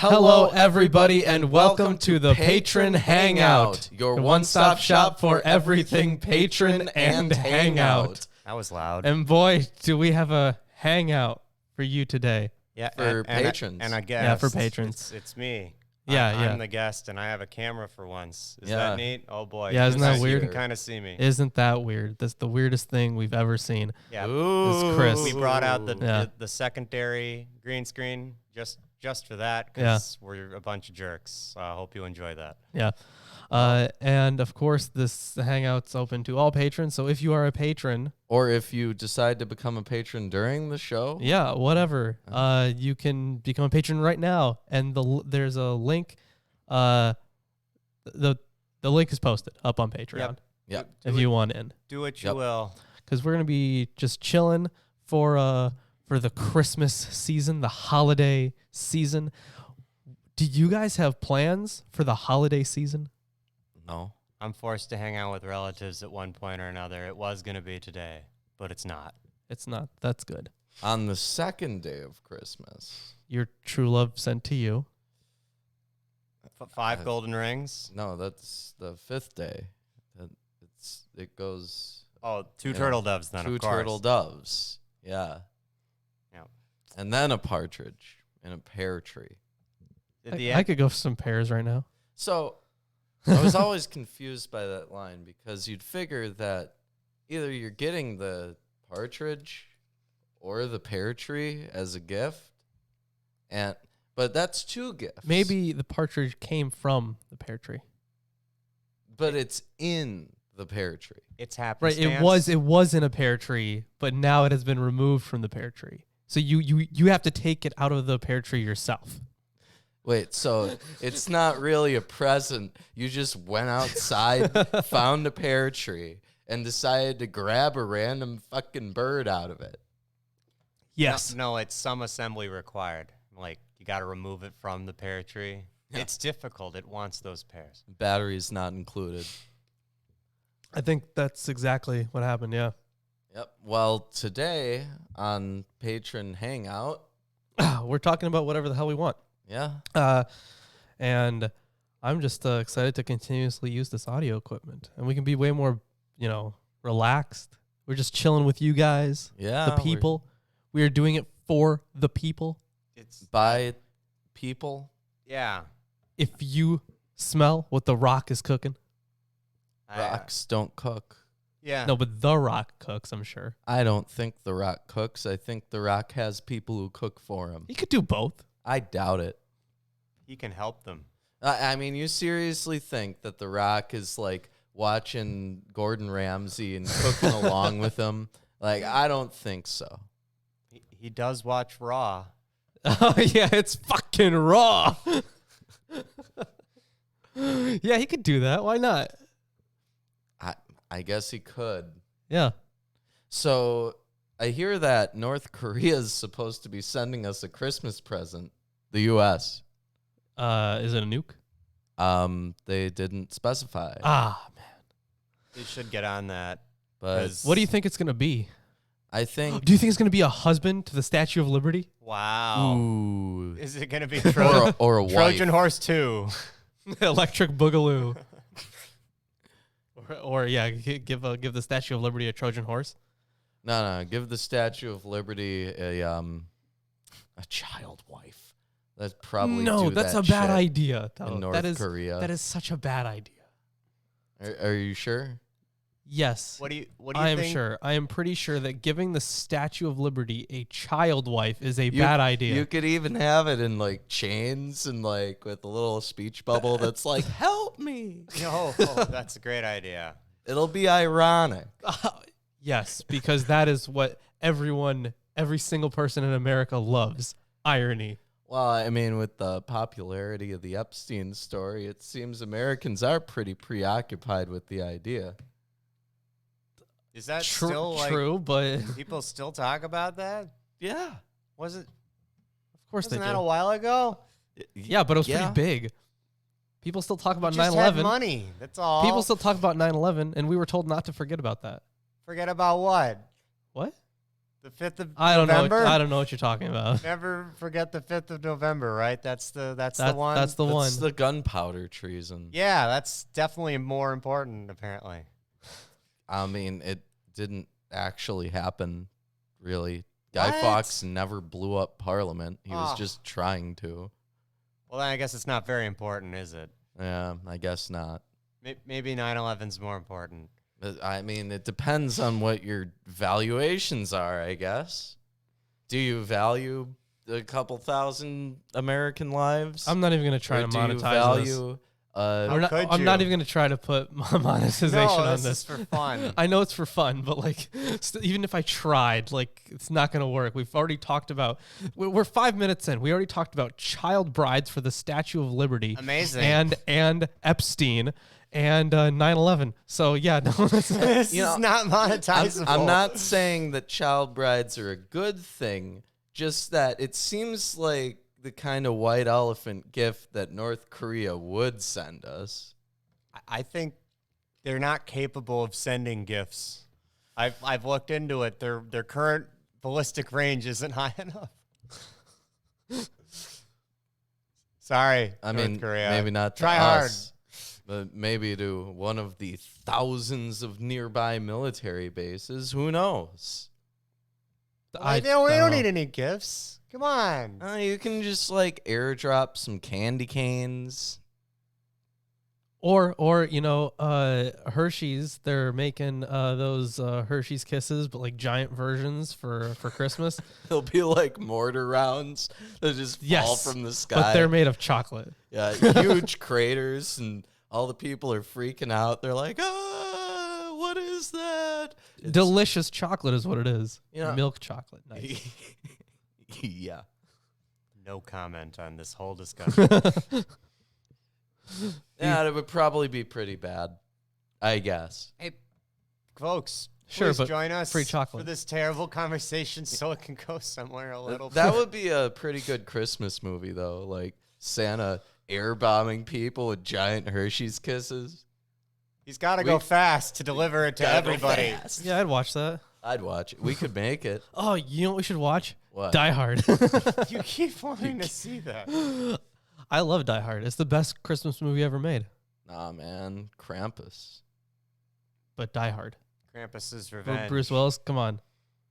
Hello, everybody, and welcome to the Patron Hangout, your one-stop shop for everything patron and hangout. That was loud. And boy, do we have a hangout for you today. Yeah, for patrons. And I guess. Yeah, for patrons. It's me. Yeah, I'm the guest, and I have a camera for once. Is that neat? Oh, boy. Yeah, isn't that weird? You can kind of see me. Isn't that weird? That's the weirdest thing we've ever seen. Yeah. It's Chris. We brought out the secondary green screen just for that because we're a bunch of jerks. So I hope you enjoy that. Yeah. And of course, this hangout's open to all patrons. So if you are a patron, or if you decide to become a patron during the show, whatever, you can become a patron right now. And there's a link. The link is posted up on Patreon. Yep. If you want in, Do what you will. because we're gonna be just chilling for the Christmas season, the holiday season. Do you guys have plans for the holiday season? no. I'm forced to hang out with relatives at one point or another. It was going to be today, but it's not. It's not. That's good. On the second day of Christmas. Your true love sent to you. Five golden rings? No, that's the fifth day. It goes. Oh, two turtle doves then, Two of course. turtle doves. Yeah. Yeah. And then a partridge in a pear tree. I could go for some pears right now. So I was always confused by that line because you'd figure that either you're getting the partridge or the pear tree as a gift, but that's two gifts. Maybe the partridge came from the pear tree. But it's in the pear tree. It's happenstance. Right. It was in a pear tree, but now it has been removed from the pear tree. So you have to take it out of the pear tree yourself. Wait, so it's not really a present. You just went outside, found a pear tree, and decided to grab a random fucking bird out of it. Yes. No, it's some assembly required. Like, you got to remove it from the pear tree. Yeah. It's difficult. It wants those pears. Batteries not included. I think that's exactly what happened, yeah. Yep. Well, today on Patron Hangout, we're talking about whatever the hell we want. yeah. And I'm just excited to continuously use this audio equipment. And we can be way more, relaxed. We're just chilling with you guys, Yeah. the people. We are doing it for the people. It's By people. yeah. If you smell what The Rock is cooking. Rocks don't cook. Yeah. No, but The Rock cooks, I'm sure. I don't think The Rock cooks. I think The Rock has people who cook for him. He could do both. I doubt it. He can help them. I mean, you seriously think that The Rock is like watching Gordon Ramsay and cooking along with him? Like, I don't think so. He does watch Raw. Oh, yeah, it's fucking raw. Yeah, he could do that. Why not? I guess he could. Yeah. So I hear that North Korea is supposed to be sending us a Christmas present. The U.S. Is it a nuke? They didn't specify. Ah, man. They should get on that. But What do you think it's going to be? I think. Do you think it's going to be a husband to the Statue of Liberty? Wow. Ooh. Is it going to be or a wife. Trojan Horse 2? Electric Boogaloo. or give the Statue of Liberty a Trojan horse. No. Give the Statue of Liberty a child wife. That's probably that's a bad idea. In North Korea. That is such a bad idea. Are you sure? What Yes. do you I am think? sure. I am pretty sure that giving the Statue of Liberty a child wife is a bad idea. You could even have it in like chains and like with a little speech bubble that's like, help me. No, that's a great idea. It'll be ironic. Yes, because that is what every single person in America loves. Irony. Well, I mean, with the popularity of the Epstein story, it seems Americans are pretty preoccupied with the idea. Is that still like true? But people still talk about that? Yeah. Was it? of course Wasn't they that do. a while ago? Yeah, but it was pretty big. People still talk about Just had 9/11. money. That's all. People still talk about 9/11, and we were told not to forget about that. forget about what? What? The 5th of I don't November? know. I don't know what you're talking about. Never forget the 5th of November, right? That's the one. That's the one. That's the gunpowder treason. Yeah, that's definitely more important, apparently. I mean, it didn't actually happen, really. Guy What? Fawkes never blew up Parliament. He was Oh. just trying to. Well, then I guess it's not very important, is it? Yeah, I guess not. Maybe 9/11's more important. But, I mean, it depends on what your valuations are, I guess. Do you value a couple thousand American lives? I'm not even gonna try Or to do you monetize this. value could I'm not you? even gonna try to put monetization No, on this is this. for fun. I know it's for fun, but like, even if I tried, like, it's not gonna work. We've already talked about. We're 5 minutes in. We already talked about child brides for the Statue of Liberty. Amazing. And Epstein and 9/11. So yeah, no, that's This You know, is not monetizable. I'm not saying that child brides are a good thing, just that it seems like the kind of white elephant gift that North Korea would send us. I think they're not capable of sending gifts. I've looked into it. Their current ballistic range isn't high enough. Sorry, I North mean, Korea. maybe not to Try hard. us, but maybe to one of the thousands of nearby military bases. Who knows? We don't need any gifts. Come on. You can just like airdrop some candy canes. Or Hershey's. They're making those Hershey's Kisses, but like giant versions for Christmas. They'll be like mortar rounds that just fall Yes, from the sky. but they're made of chocolate. Yeah, huge craters, and all the people are freaking out. They're like, what is that? It's- Delicious chocolate is what it is. Yeah. Milk chocolate. Nice. Yeah. No comment on this whole discussion. Yeah, it would probably be pretty bad, I guess. Hey, folks, Sure, please but join us free chocolate. for this terrible conversation so it can go somewhere a little That would be a pretty good Christmas movie, though. Like Santa air bombing people with giant Hershey's Kisses. He's got to go fast to deliver it to Gotta go everybody. fast. Yeah, I'd watch that. I'd watch it. We could make it. Oh, you know what we should watch? What? Die Hard. You keep wanting to see that. I love Die Hard. It's the best Christmas movie ever made. Nah, man. Krampus. But Die Hard. Krampus's revenge. Bruce Willis, come on.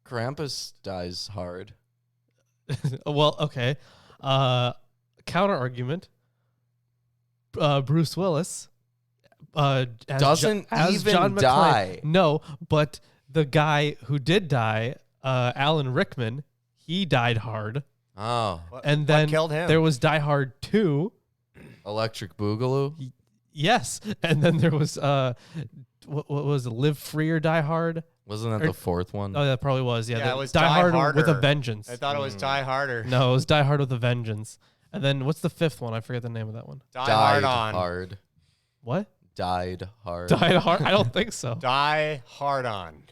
Krampus dies hard. Well, okay. Counter argument. Bruce Willis Doesn't as even John McClane. die. No, but the guy who did die, Alan Rickman, he died hard. Oh, And what then killed him? there was Die Hard 2. Electric Boogaloo. Yes. And then there was what was it? Live Free or Die Hard? Wasn't that Or- the fourth one? Oh, that probably was. Yeah, Yeah, the it was Die Die Hard with a Harder. Vengeance. I thought it was Die Harder. No, it was Die Hard with a Vengeance. And then what's the fifth one? I forget the name of that one. Die Died Hard on. hard. What? Died hard. Died Hard? I don't think so. Die Hard on.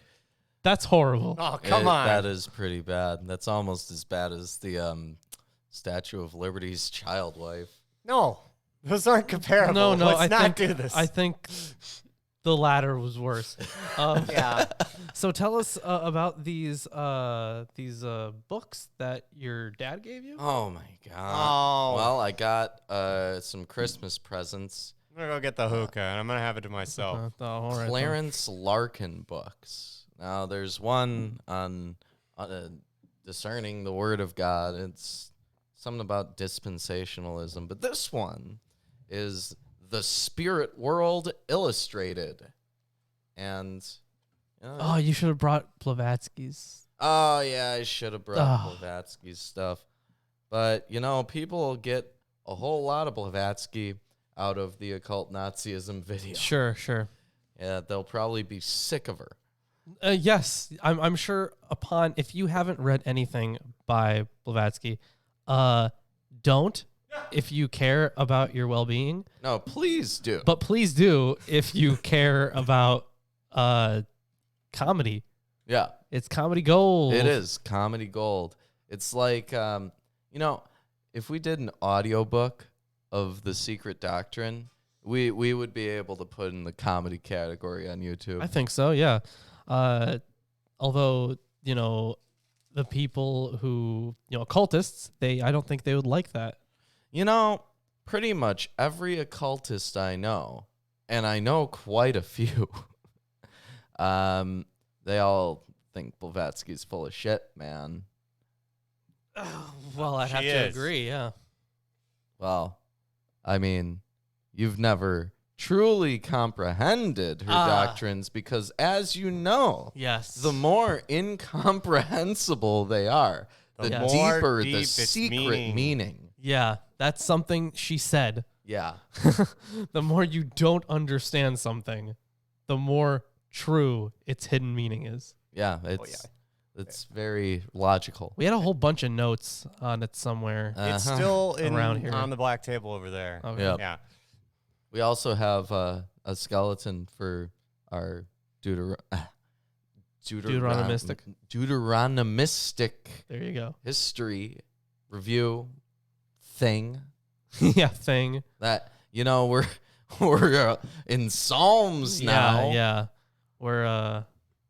That's horrible. Oh, come on. That is pretty bad. That's almost as bad as the Statue of Liberty's child wife. No, those aren't comparable. No, Let's I not think do this. I think the latter was worse. yeah. So tell us about these books that your dad gave you. Oh my god. Oh. Well, I got some Christmas presents. I'm going to go get the hookah, and I'm going to have it to myself. All right. Clarence Larkin books. Now, there's one on discerning the Word of God. It's something about dispensationalism, but this one is The Spirit World Illustrated. And Oh, you should have brought Blavatsky's. oh yeah, I should have brought Oh. Blavatsky's stuff. But people get a whole lot of Blavatsky out of the occult Nazism video. Sure. Yeah, they'll probably be sick of her. Yes, I'm sure. If you haven't read anything by Blavatsky, don't. If you care about your well-being, No, please do. but please do if you care about comedy. Yeah, It's comedy gold. it is comedy gold. It's like, if we did an audiobook of The Secret Doctrine, we would be able to put in the comedy category on YouTube. I think so. Yeah. Although the people who, occultists, I don't think they would like that. Pretty much every occultist I know, and I know quite a few, they all think Blavatsky's full of shit, man. Well, I'd have She to is. agree, yeah. Well, I mean, you've never truly comprehended her doctrines because, as you know, Yes. the more incomprehensible they are, the The more deeper deep the its secret meaning. Yeah, that's something she said. Yeah. The more you don't understand something, the more true its hidden meaning is. Yeah, it's very logical. We had a whole bunch of notes on it somewhere. It's still Around here. on the black table over there. Okay. Yeah. Yeah. We also have a skeleton for our Deuteronomistic. Deuteronomistic There you go. history review thing. Yeah, thing. That we're in Psalms now. Yeah. We're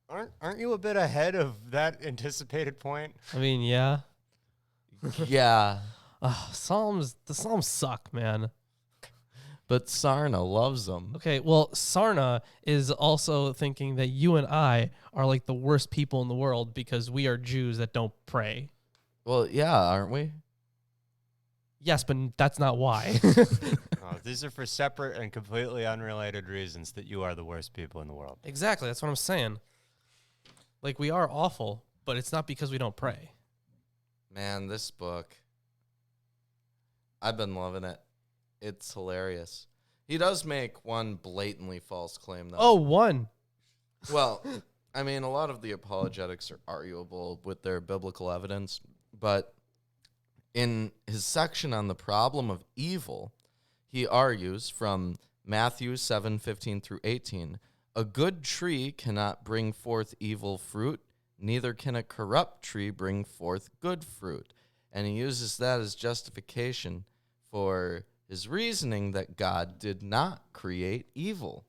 Aren't you a bit ahead of that anticipated point? I mean, yeah. Yeah. The Psalms suck, man. But Sarna loves them. Okay, well, Sarna is also thinking that you and I are like the worst people in the world because we are Jews that don't pray. Well, yeah, aren't we? Yes, but that's not why. These are for separate and completely unrelated reasons that you are the worst people in the world. Exactly, that's what I'm saying. Like, we are awful, but it's not because we don't pray. Man, this book, I've been loving it. It's hilarious. He does make one blatantly false claim, though. Oh, one. Well, I mean, a lot of the apologetics are arguable with their biblical evidence, but in his section on the problem of evil, he argues from Matthew 7:15 through 18, a good tree cannot bring forth evil fruit, neither can a corrupt tree bring forth good fruit. And he uses that as justification for his reasoning that God did not create evil.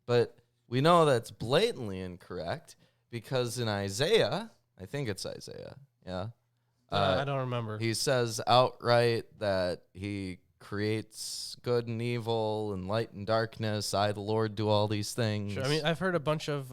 But we know that's blatantly incorrect because in Isaiah, I think it's Isaiah, yeah. I don't remember. He says outright that he creates good and evil and light and darkness. I, the Lord, do all these things. Sure, I mean, I've heard a bunch of...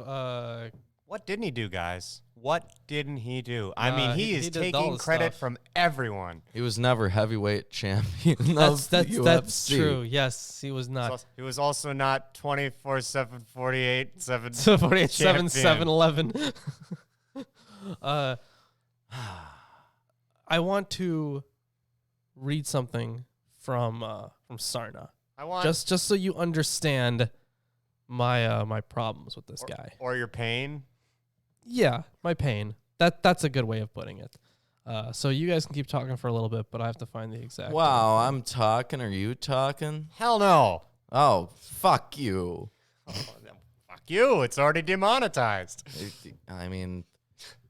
What didn't he do, guys? What didn't he do? I mean, he is did all taking the credit stuff. from everyone. He was never heavyweight champion That's of the UFC. that's true. Yes, he was not. He was also not 24/7, 48/7. So 48, 7, champion. 7, 11. I want to read something from Sarna. I want Just so you understand my problems with this guy. or your pain. Yeah, my pain. That's a good way of putting it. So you guys can keep talking for a little bit, but I have to find the exact. Wow, I'm talking. Are you talking? Hell no. Oh, fuck you. Fuck you. It's already demonetized. I mean,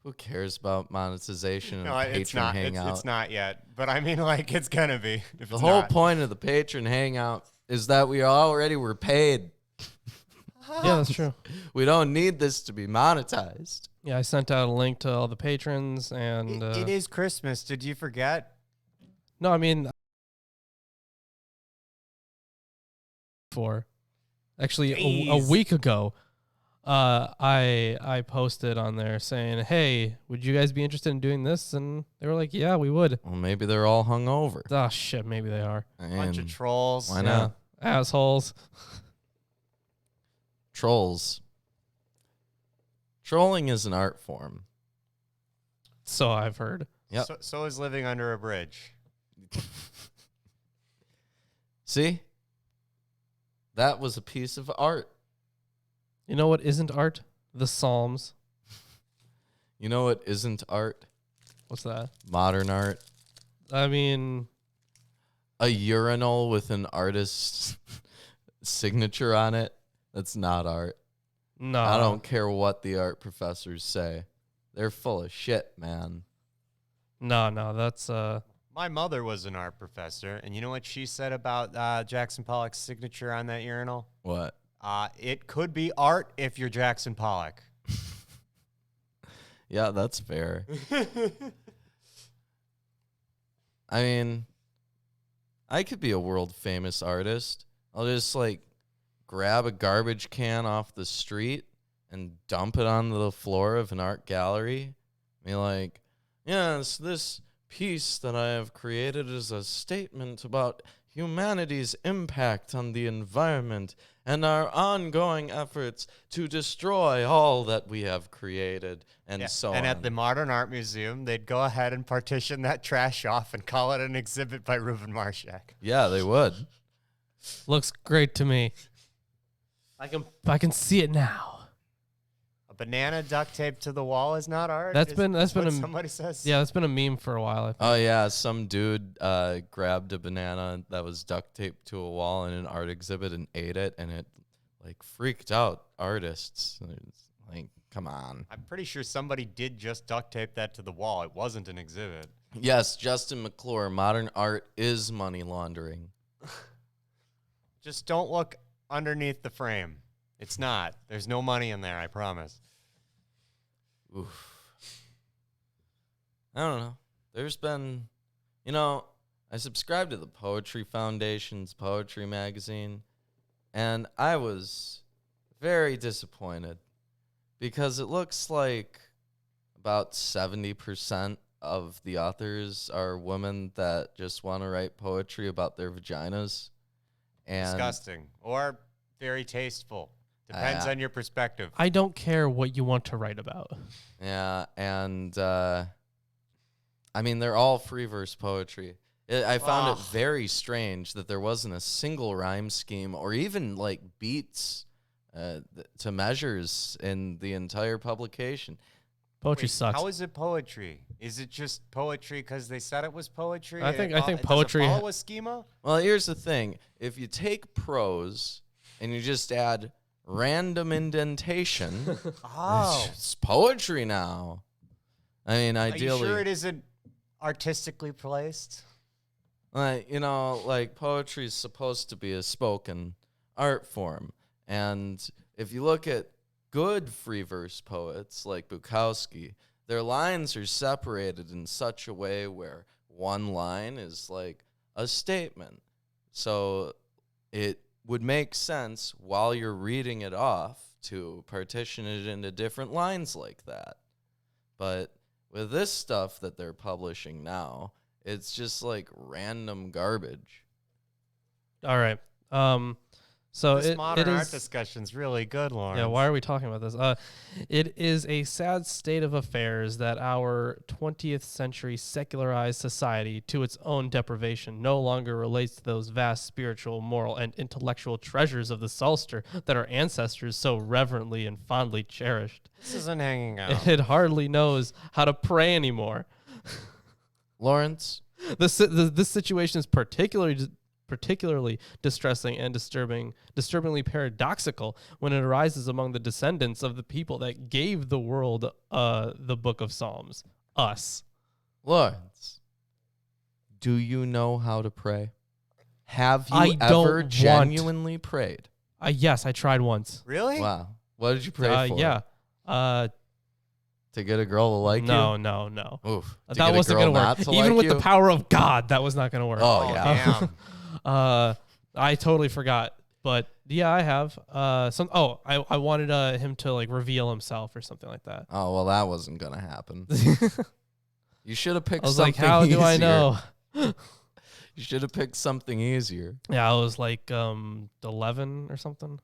who cares about monetization No, and Patron it's not. Hangout? It's not yet. But I mean, like, it's gonna be. If The it's whole not. point of the Patron Hangout is that we already were paid. Yeah, that's true. We don't need this to be monetized. Yeah, I sent out a link to all the patrons, and It is Christmas. Did you forget? no, I mean, actually a Jeez. week ago, I posted on there saying, "Hey, would you guys be interested in doing this?" And they were like, "Yeah, we would." Well, maybe they're all hungover. Oh shit, maybe they are. Bunch of And trolls. why not? Yeah, assholes. Trolls. Trolling is an art form. So I've heard. Yep. So is living under a bridge. See? That was a piece of art. You know what isn't art? The Psalms. You know what isn't art? What's that? Modern art. I mean, A urinal with an artist's signature on it. That's not art. no. I don't care what the art professors say. They're full of shit, man. No, that's My mother was an art professor, and you know what she said about Jackson Pollock's signature on that urinal? What? It could be art if you're Jackson Pollock. Yeah, that's fair. I mean, I could be a world famous artist. I'll just like grab a garbage can off the street and dump it on the floor of an art gallery. Be like, yes, this piece that I have created is a statement about humanity's impact on the environment and our ongoing efforts to destroy all that we have created, and so on. And at the Modern Art Museum, they'd go ahead and partition that trash off and call it an exhibit by Reuben Marshak. Yeah, they would. Looks great to me. I can see it now. A banana duct taped to the wall is not art. That's been what somebody says. Yeah, that's been a meme for a while. I think. Oh yeah, some dude grabbed a banana that was duct taped to a wall in an art exhibit and ate it, and it like freaked out artists. It's like, come on. I'm pretty sure somebody did just duct tape that to the wall. It wasn't an exhibit. Yes, Justin McClure, modern art is money laundering. Just don't look underneath the frame. It's not. There's no money in there, I promise. Oof. I don't know. There's been, I subscribe to the Poetry Foundation's poetry magazine, and I was very disappointed because it looks like about 70% of the authors are women that just want to write poetry about their vaginas. And disgusting. Or very tasteful. Depends on your perspective. I don't care what you want to write about. Yeah, and I mean, they're all free verse poetry. I found it very strange that there wasn't a single rhyme scheme or even like beats to measures in the entire publication. Poetry sucks. How is it poetry? Is it just poetry because they said it was poetry? I think does poetry it follow a schema? Well, here's the thing. If you take prose and you just add random indentation, it's poetry now. I mean, ideally. Are you sure it isn't artistically placed? Like poetry is supposed to be a spoken art form. And if you look at good free verse poets like Bukowski, their lines are separated in such a way where one line is like a statement. So it would make sense while you're reading it off to partition it into different lines like that. But with this stuff that they're publishing now, it's just like random garbage. All right. So this modern art is discussion's really good, Lawrence. Yeah, why are we talking about this? It is a sad state of affairs that our 20th century secularized society, to its own deprivation, no longer relates to those vast spiritual, moral, and intellectual treasures of the Sulster that our ancestors so reverently and fondly cherished. This isn't hanging out. It hardly knows how to pray anymore. Lawrence? This situation is particularly distressing and disturbingly paradoxical when it arises among the descendants of the people that gave the world the Book of Psalms, us. Lawrence, do you know how to pray? Have you ever genuinely prayed? Yes, I tried once. Really? Wow. What did you pray for? Yeah. To get a girl to like you? No. Oof. That wasn't going to work. Even with the power of God, that was not going to work. Oh, yeah. Damn. I totally forgot, but yeah, I have. I wanted him to like reveal himself or something like that. Oh, well, that wasn't going to happen. You should have picked I was something like, how easier. do I know? You should have picked something easier. Yeah, I was like 11 or something.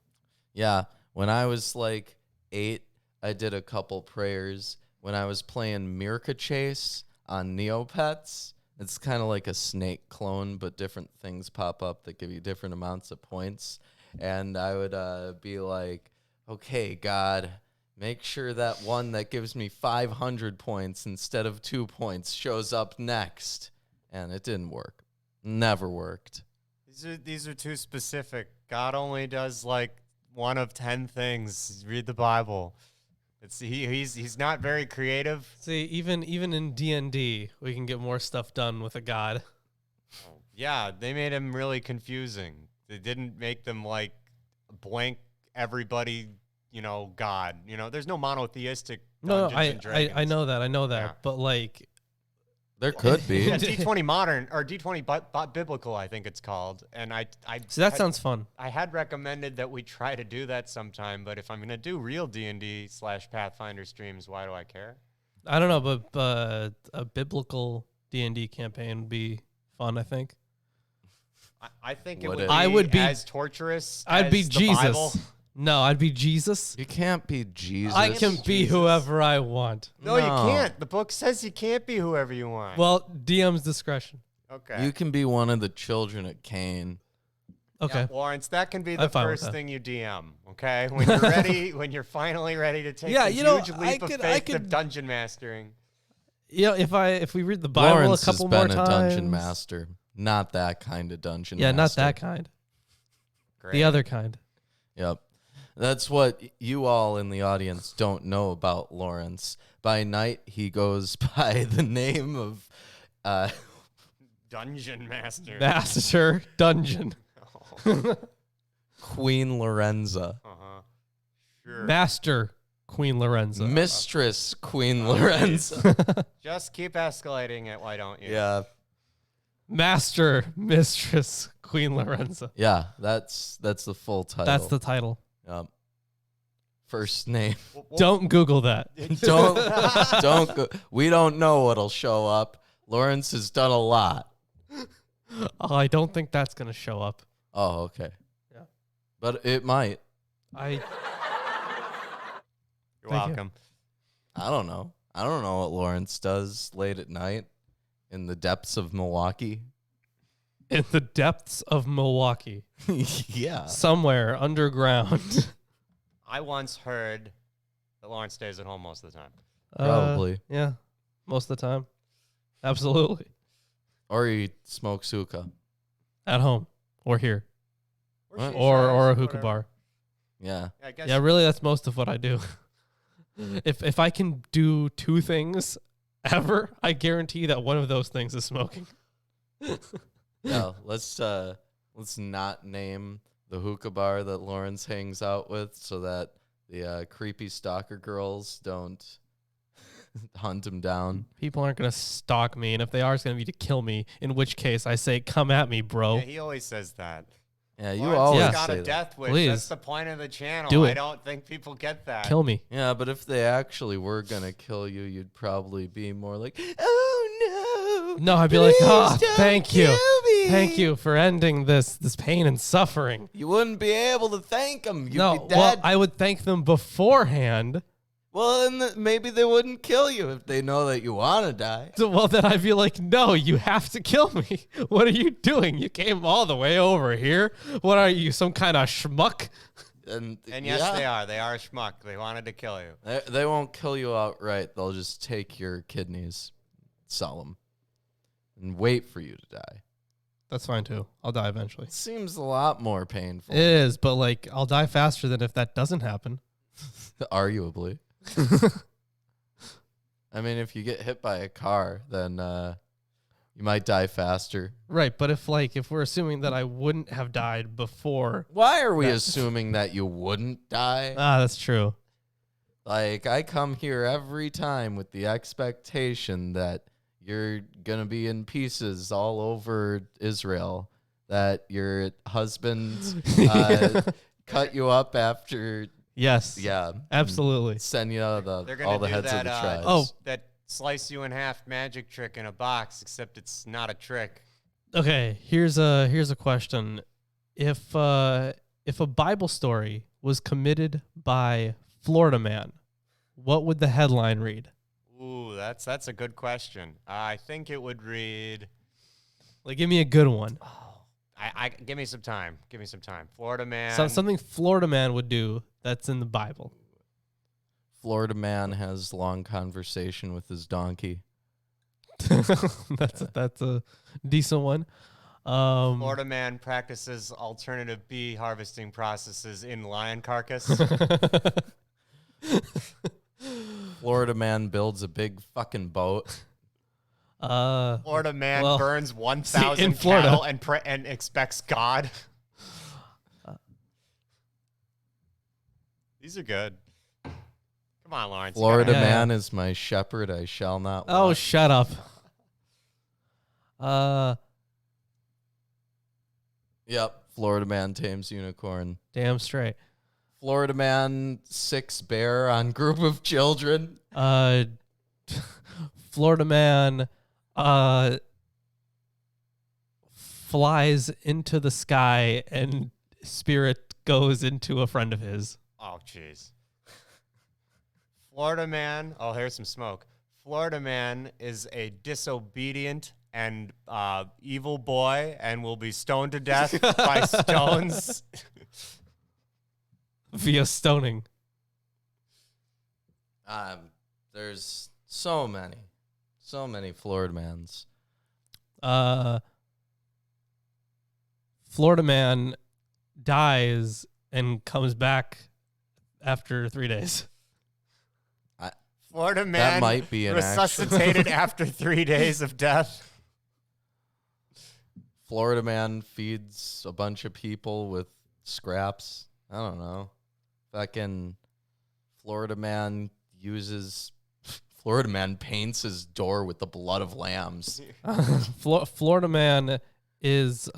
Yeah, when I was like 8, I did a couple prayers. When I was playing Mirka Chase on Neopets, it's kind of like a snake clone, but different things pop up that give you different amounts of points. And I would be like, okay, God, make sure that one that gives me 500 points instead of 2 points shows up next. And it didn't work. Never worked. These are too specific. God only does like one of 10 things. Read the Bible. He's not very creative. See, even in D&D, we can get more stuff done with a god. Yeah, they made him really confusing. They didn't make them like blank everybody god. There's no monotheistic No, Dungeons and Dragons. I know that. I know that. Yeah. But like, There could be. Yeah, D20 modern or D20 biblical, I think it's called. And I see, that sounds fun. I had recommended that we try to do that sometime, but if I'm gonna do real D&D/Pathfinder streams, why do I care? I don't know, but a biblical D&D campaign would be fun, I think. I think it Would would it? be, I would be as torturous. I'd as be the Jesus. Bible. No, I'd be Jesus. You can't be Jesus. I can be Jesus. whoever I want. No, you can't. The book says you can't be whoever you want. Well, DM's discretion. okay. You can be one of the children of Cain. Okay. Yeah, Lawrence, that can be the I'm fine with first that. thing you DM. Okay, when you're ready, when you're finally ready to take Yeah, the you know, huge leap of I faith could- of dungeon mastering. Yeah, if we read the Bible Lawrence a couple has more been times. a dungeon master. Not that kind of dungeon Yeah, not master. that kind. Great. The other kind. Yep. That's what you all in the audience don't know about Lawrence. By night, he goes by the name of Dungeon master. Master Dungeon. Queen Lorenza. Sure. Master Queen Lorenza. Mistress Queen Lorenza. Just keep escalating it. Why don't you? Yeah. Master Mistress Queen Lorenza. Yeah, that's the full title. That's the title. Yep. First name. Don't Google that. Don't go. We don't know what'll show up. Lawrence has done a lot. Oh, I don't think that's gonna show up. Oh, okay. Yeah. But it might. I You're Thank you. welcome. I don't know. I don't know what Lawrence does late at night in the depths of Milwaukee. in the depths of Milwaukee, Yeah. somewhere underground. I once heard that Lawrence stays at home most of the time. Probably. Yeah, most of the time. Absolutely. Or he smokes hookah. At home or here What? or a hookah bar. Yeah. I guess Yeah, really, that's most of what I do. If I can do two things ever, I guarantee that one of those things is smoking. Yeah. Let's not name the hookah bar that Lawrence hangs out with so that the creepy stalker girls don't hunt him down. People aren't going to stalk me, and if they are, it's going to be to kill me, in which case I say, come at me, bro. Yeah, he always says that. Yeah, you Lawrence always has got say a that. death wish. Please. That's the point of the channel. Do I it. don't think people get that. Kill me. Yeah, but if they actually were gonna kill you, you'd probably be more like, "Oh no, No, I'd be like, please oh, don't thank you. kill me." Thank you for ending this pain and suffering. You wouldn't be able to thank them. You'd No, be well, dead. I would thank them beforehand. Well, then maybe they wouldn't kill you if they know that you want to die. So, well, then I'd be like, no, you have to kill me. What are you doing? You came all the way over here. What are you, some kind of schmuck? And And yes, yeah, they are. They are a schmuck. They wanted to kill you. They won't kill you outright. They'll just take your kidneys, sell them, and wait for you to die. That's fine, too. I'll die eventually. It seems a lot more painful, It is, but, like, I'll die faster than if that doesn't happen. arguably. I mean, if you get hit by a car, then you might die faster. Right, but if we're assuming that I wouldn't have died before. Why are we That- assuming that you wouldn't die? Ah, that's true. Like, I come here every time with the expectation that you're going to be in pieces all over Israel, that your husband cut you up after, Yes. yeah, Absolutely. send you They're gonna all the do heads that, of the tribes. Oh. that slice you in half magic trick in a box, except it's not a trick. Okay, here's a question. If a Bible story was committed by Florida Man, what would the headline read? Ooh, that's a good question. I think it would read. Like, give me a good one. I give me some time. Give me some time. Florida man. Something Florida Man would do that's in the Bible. Florida man has long conversation with his donkey. That's a decent one. Florida man practices alternative bee harvesting processes in lion carcass. Florida man builds a big fucking boat. Florida man Well, burns in 1,000 Florida- cattle and expects God. These are good. Come on, Lawrence. you Florida gotta- man is my shepherd, I shall not Oh, want. shut up. Yep. Florida man tames unicorn. Damn straight. Florida man 6 bear on group of children. Florida man flies into the sky and spirit goes into a friend of his. Oh, jeez. Florida man. Oh, here's some smoke. Florida man is a disobedient and evil boy and will be stoned to death by stones. Via stoning. There's so many Florida mans. Florida man dies and comes back after 3 days. Florida man That might be an resuscitated after 3 days of death. Florida man feeds a bunch of people with scraps. I don't know. Fucking Florida man paints his door with the blood of lambs. Florida man is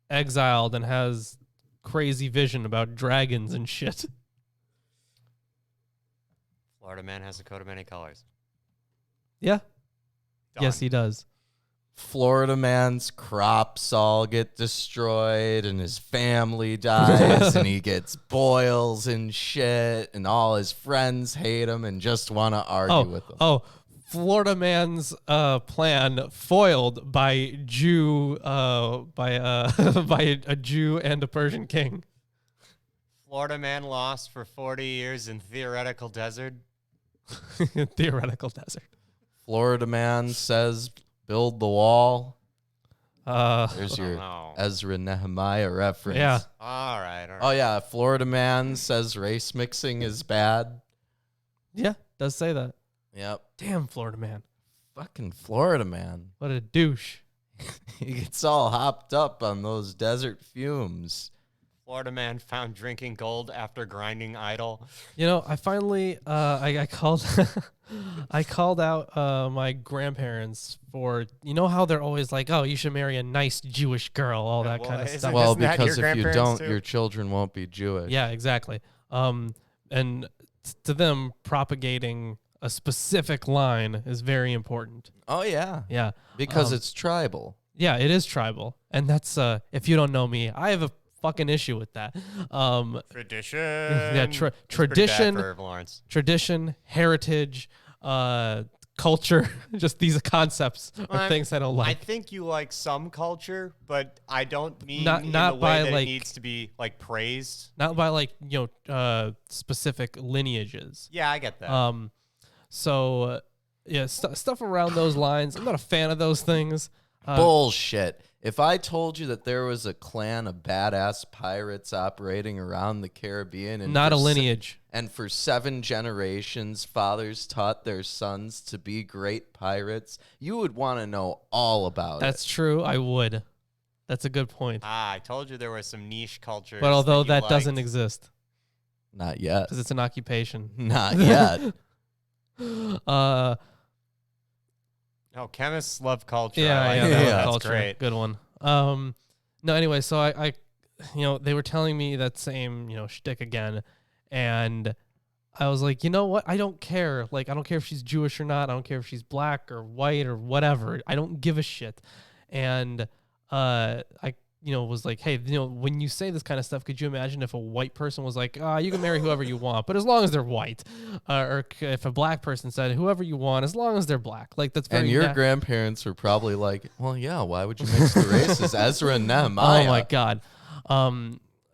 exiled and has crazy vision about dragons and shit. Florida man has a coat of many colors. Yeah. Done. Yes, he does. Florida man's crops all get destroyed and his family dies and he gets boils and shit and all his friends hate him and just want to argue with him. Florida man's plan foiled by Jew by a Jew and a Persian king. Florida man lost for 40 years in theoretical desert. Theoretical desert. Florida man says build the wall. There's Oh, your no. Ezra Nehemiah reference. Yeah. All right. Oh yeah, Florida man says race mixing is bad. Yeah, does say that. Yep. Damn, Florida man. Fucking Florida man. What a douche. He gets all hopped up on those desert fumes. Florida man found drinking gold after grinding idol. You know, I finally I called I called out my grandparents for, you know how they're always like, oh, you should marry a nice Jewish girl, all that well, kind of isn't stuff. it- Well, that because your if you grandparents don't, too? your children won't be Jewish. Yeah, exactly. And to them, propagating a specific line is very important. Oh yeah. Yeah. Because it's tribal. Yeah, it is tribal. And that's if you don't know me, I have a fucking issue with that. Tradition. Yeah, It's pretty bad tradition, for Lawrence. tradition, heritage, culture, just these concepts are Well, things I don't I like. think you like some culture, but I don't mean Not- in not the by, way that like- it needs to be like praised. Not by like, specific lineages. Yeah, I get that. So yeah, stuff around those lines. I'm not a fan of those things. Bullshit. If I told you that there was a clan of badass pirates operating around the Caribbean and Not a for lineage. and for 7 generations fathers taught their sons to be great pirates, you would want to know all about That's true. I would. That's a good point. I told you there were some niche cultures. But although that, that doesn't exist it. Not yet. because it's an occupation. Not yet. No, chemists love culture. Yeah, I like yeah, that. yeah. Yeah. That's Culture. great. Good one. No, anyway, so I, they were telling me that same, shtick again, and I was like, you know what? I don't care. Like, I don't care if she's Jewish or not. I don't care if she's black or white or whatever. I don't give a shit. And I, was like, hey, when you say this kind of stuff, could you imagine if a white person was like, you can marry whoever you want, but as long as they're white, or if a black person said whoever you want, as long as they're black, like that's very And your na- grandparents were probably like, well, yeah, why would you mix the races? Ezra and Nehemiah. Oh my god.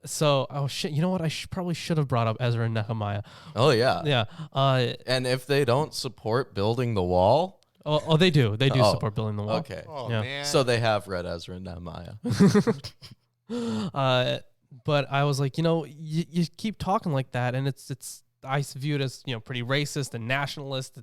So shit, you know what? I probably should have brought up Ezra and Nehemiah. Oh, yeah. Yeah. And if they don't support building the wall, They do. They do Oh, support building the wall. okay. Oh, Yeah. man. So they have read Ezra and Nehemiah. But I was like, you keep talking like that, and it's I view it as pretty racist and nationalist.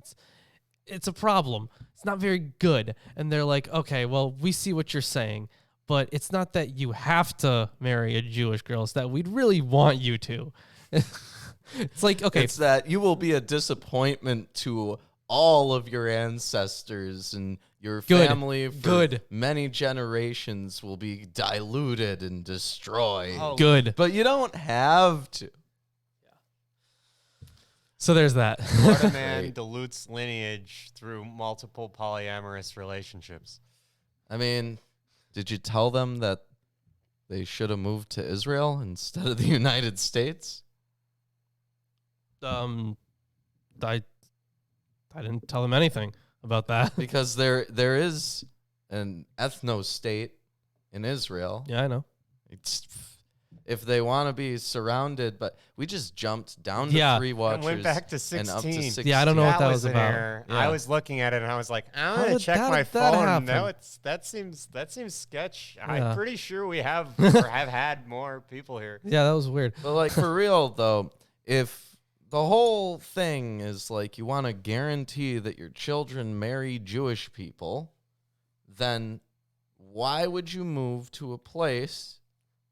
It's a problem. It's not very good. And they're like, okay, well, we see what you're saying, but it's not that you have to marry a Jewish girl. It's that we'd really want you to. It's like, okay, It's that you will be a disappointment to all of your ancestors, and your Good. family for Good. many generations will be diluted and destroyed. Oh, good. But you don't have to. So there's that. Florida man Right. dilutes lineage through multiple polyamorous relationships. I mean, did you tell them that they should have moved to Israel instead of the United States? I didn't tell them anything about that. Because there is an ethno-state in Israel. Yeah, I know. It's, if they want to be surrounded, but we just jumped down to Yeah. 3 And watchers went back to and up to 16. 16. Yeah, I don't know what that was in about. there. Yeah. I was looking at it and I was like, I'm How gonna did check that- my that phone. happen? No, that seems sketch. Yeah. I'm pretty sure we have or have had more people here. Yeah, that was weird. But like for real though, if the whole thing is like you want to guarantee that your children marry Jewish people, then why would you move to a place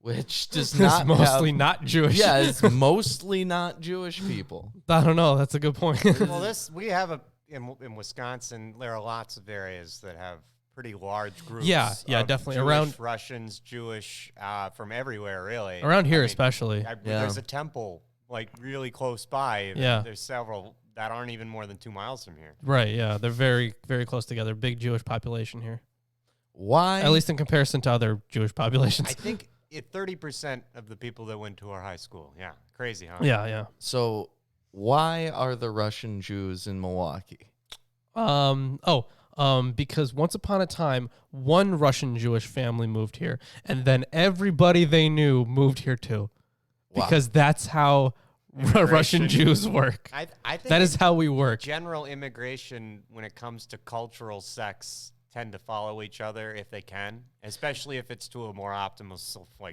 which does It's not mostly have, not Jewish. yeah, it's mostly not Jewish people. I don't know. That's a good point. Well, we have in Wisconsin. There are lots of areas that have pretty large groups. Yeah, of definitely. Jewish, Around Russians, Jewish, from everywhere, really. around here, I mean, especially. Yeah. There's a temple like really close by. Yeah. There's several that aren't even more than 2 miles from here. Right. Yeah, they're very, very close together. Big Jewish population here, Why? at least in comparison to other Jewish populations. I think 30% of the people that went to our high school. Yeah, crazy, huh? Yeah, yeah. So why are the Russian Jews in Milwaukee? Because once upon a time, one Russian Jewish family moved here, and then everybody they knew moved here too, Wow. because that's how Russian Immigration. Jews work. I think That is how we work. general immigration when it comes to cultural sects tend to follow each other if they can, especially if it's to a more optimal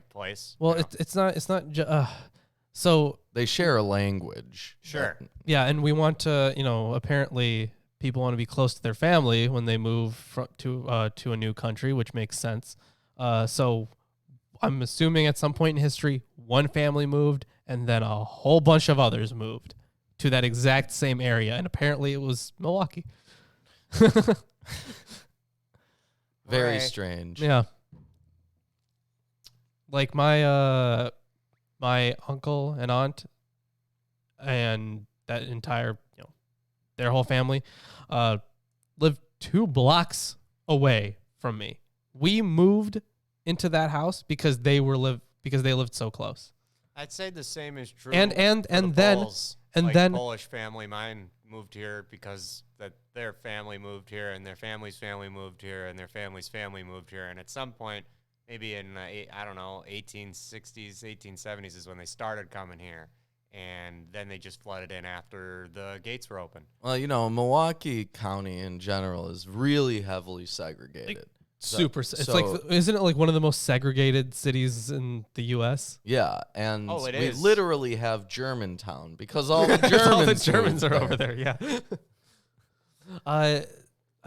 place. Well, you know? it's not. So They share a language. Sure. yeah, and we want to, apparently people want to be close to their family when they move to a new country, which makes sense. So I'm assuming at some point in history, one family moved, and then a whole bunch of others moved to that exact same area, and apparently it was Milwaukee. Very Right. strange. Yeah. Like my my uncle and aunt and that entire, their whole family lived 2 blocks away from me. We moved into that house because they lived so close. I'd say the same is true. And for the then Poles. and Like then Polish family, mine moved here because their family moved here, and their family's family moved here, and their family's family moved here, and at some point, maybe in I don't know, 1860s, 1870s is when they started coming here, and then they just flooded in after the gates were open. Well, Milwaukee County in general is really heavily segregated. super it's so- like isn't it like one of the most segregated cities in the US? Yeah, and Oh, it we is. literally have Germantown because all the All the Germans, Germans moved are there. over there, yeah. I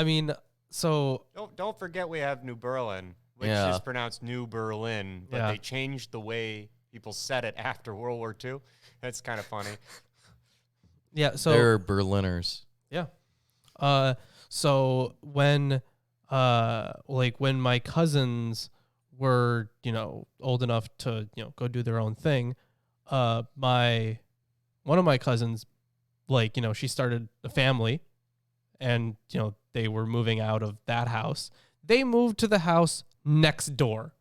mean, so Don't forget we have New Berlin, which Yeah. is pronounced New Berlin, but Yeah. they changed the way people said it after World War II. That's kind of funny. yeah, so They're Berliners. yeah. So when when my cousins were, old enough to, go do their own thing, one of my cousins, she started a family and, they were moving out of that house. They moved to the house next door.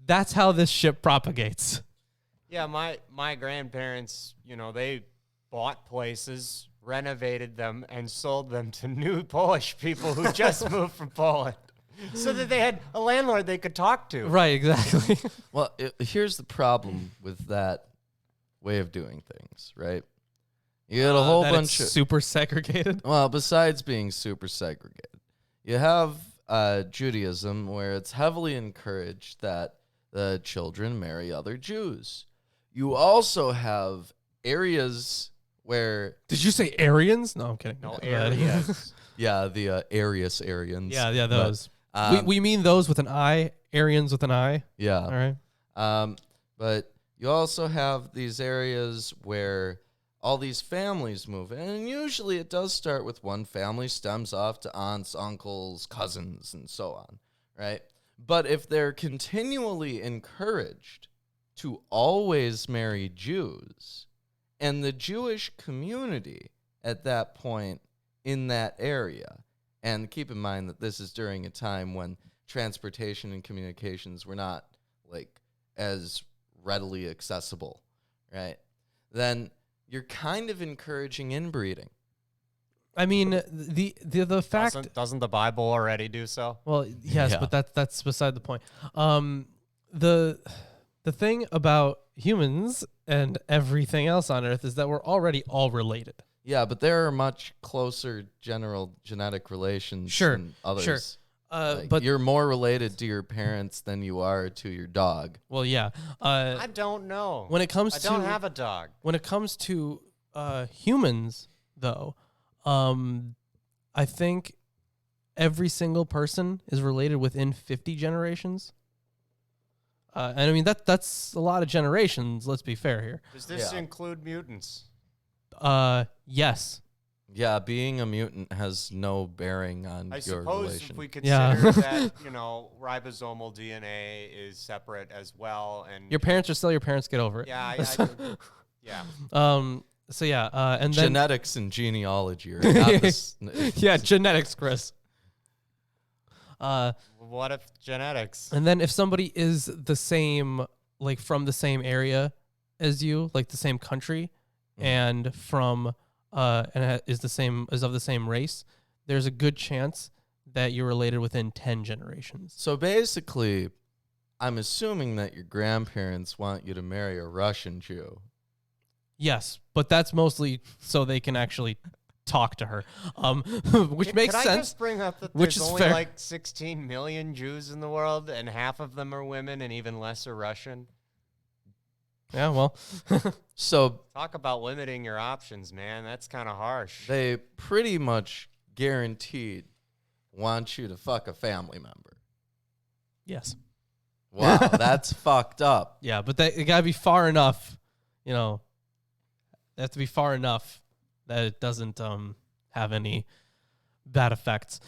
That's how this ship propagates. Yeah, my grandparents, they bought places, renovated them, and sold them to new Polish people who just moved from Poland, so that they had a landlord they could talk to. Right, exactly. Well, here's the problem with that way of doing things, right? You get a whole That bunch it's of super segregated. well, besides being super segregated, you have Judaism where it's heavily encouraged that the children marry other Jews. You also have areas where Did you say Aryans? No, I'm kidding. No But- areas. yeah, the Aryans. yeah, But, those. we mean those with an I, Aryans with an I. yeah. All right. But You also have these areas where all these families move in, and usually it does start with one family, stems off to aunts, uncles, cousins, and so on, right? But if they're continually encouraged to always marry Jews, and the Jewish community at that point in that area, and keep in mind that this is during a time when transportation and communications were not like as readily accessible, right? Then you're kind of encouraging inbreeding. I mean, the fact. Doesn't the Bible already do so? Well, yes, Yeah. but that's beside the point. The thing about humans and everything else on Earth is that we're already all related. Yeah, but there are much closer general genetic relations Sure, than others. sure. Like, But you're more related to your parents than you are to your dog. well, yeah. I don't know. When it comes I to don't have a dog. when it comes to humans, though, I think every single person is related within 50 generations. And I mean that's a lot of generations. Let's be fair here. Does this Yeah. include mutants? Yes. Yeah, being a mutant has no bearing on I your suppose relation. if we Yeah. consider that, ribosomal DNA is separate as well, and Your parents are still your parents. Get over it. yeah, yeah. So yeah. And then Genetics and genealogy are not this. yeah, genetics, Chris. What if genetics? And then if somebody is the same, like from the same area as you, like the same country, and from is of the same race, there's a good chance that you're related within 10 generations. So basically, I'm assuming that your grandparents want you to marry a Russian Jew. Yes, but that's mostly so they can actually talk to her, which makes Could I sense. just bring up that which there's is only fair. like 16 million Jews in the world, and half of them are women, and even less are Russian? Yeah, well, So Talk about limiting your options, man. That's kind of harsh. they pretty much guaranteed want you to fuck a family member. yes, Wow, that's fucked up. yeah, but it gotta be far enough, they have to be far enough that it doesn't have any bad effects.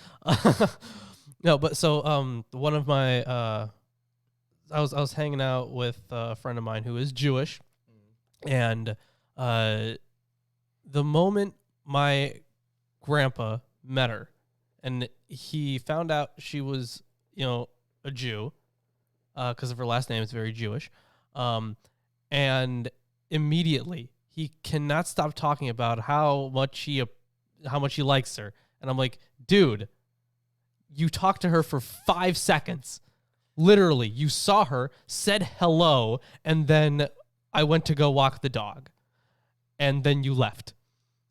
No, but so one of my I was hanging out with a friend of mine who is Jewish, and the moment my grandpa met her, and he found out she was a Jew, because of her last name, it's very Jewish, and immediately he cannot stop talking about how much he likes her, and I'm like, dude, you talked to her for 5 seconds. Literally, you saw her, said hello, and then I went to go walk the dog. And then you left.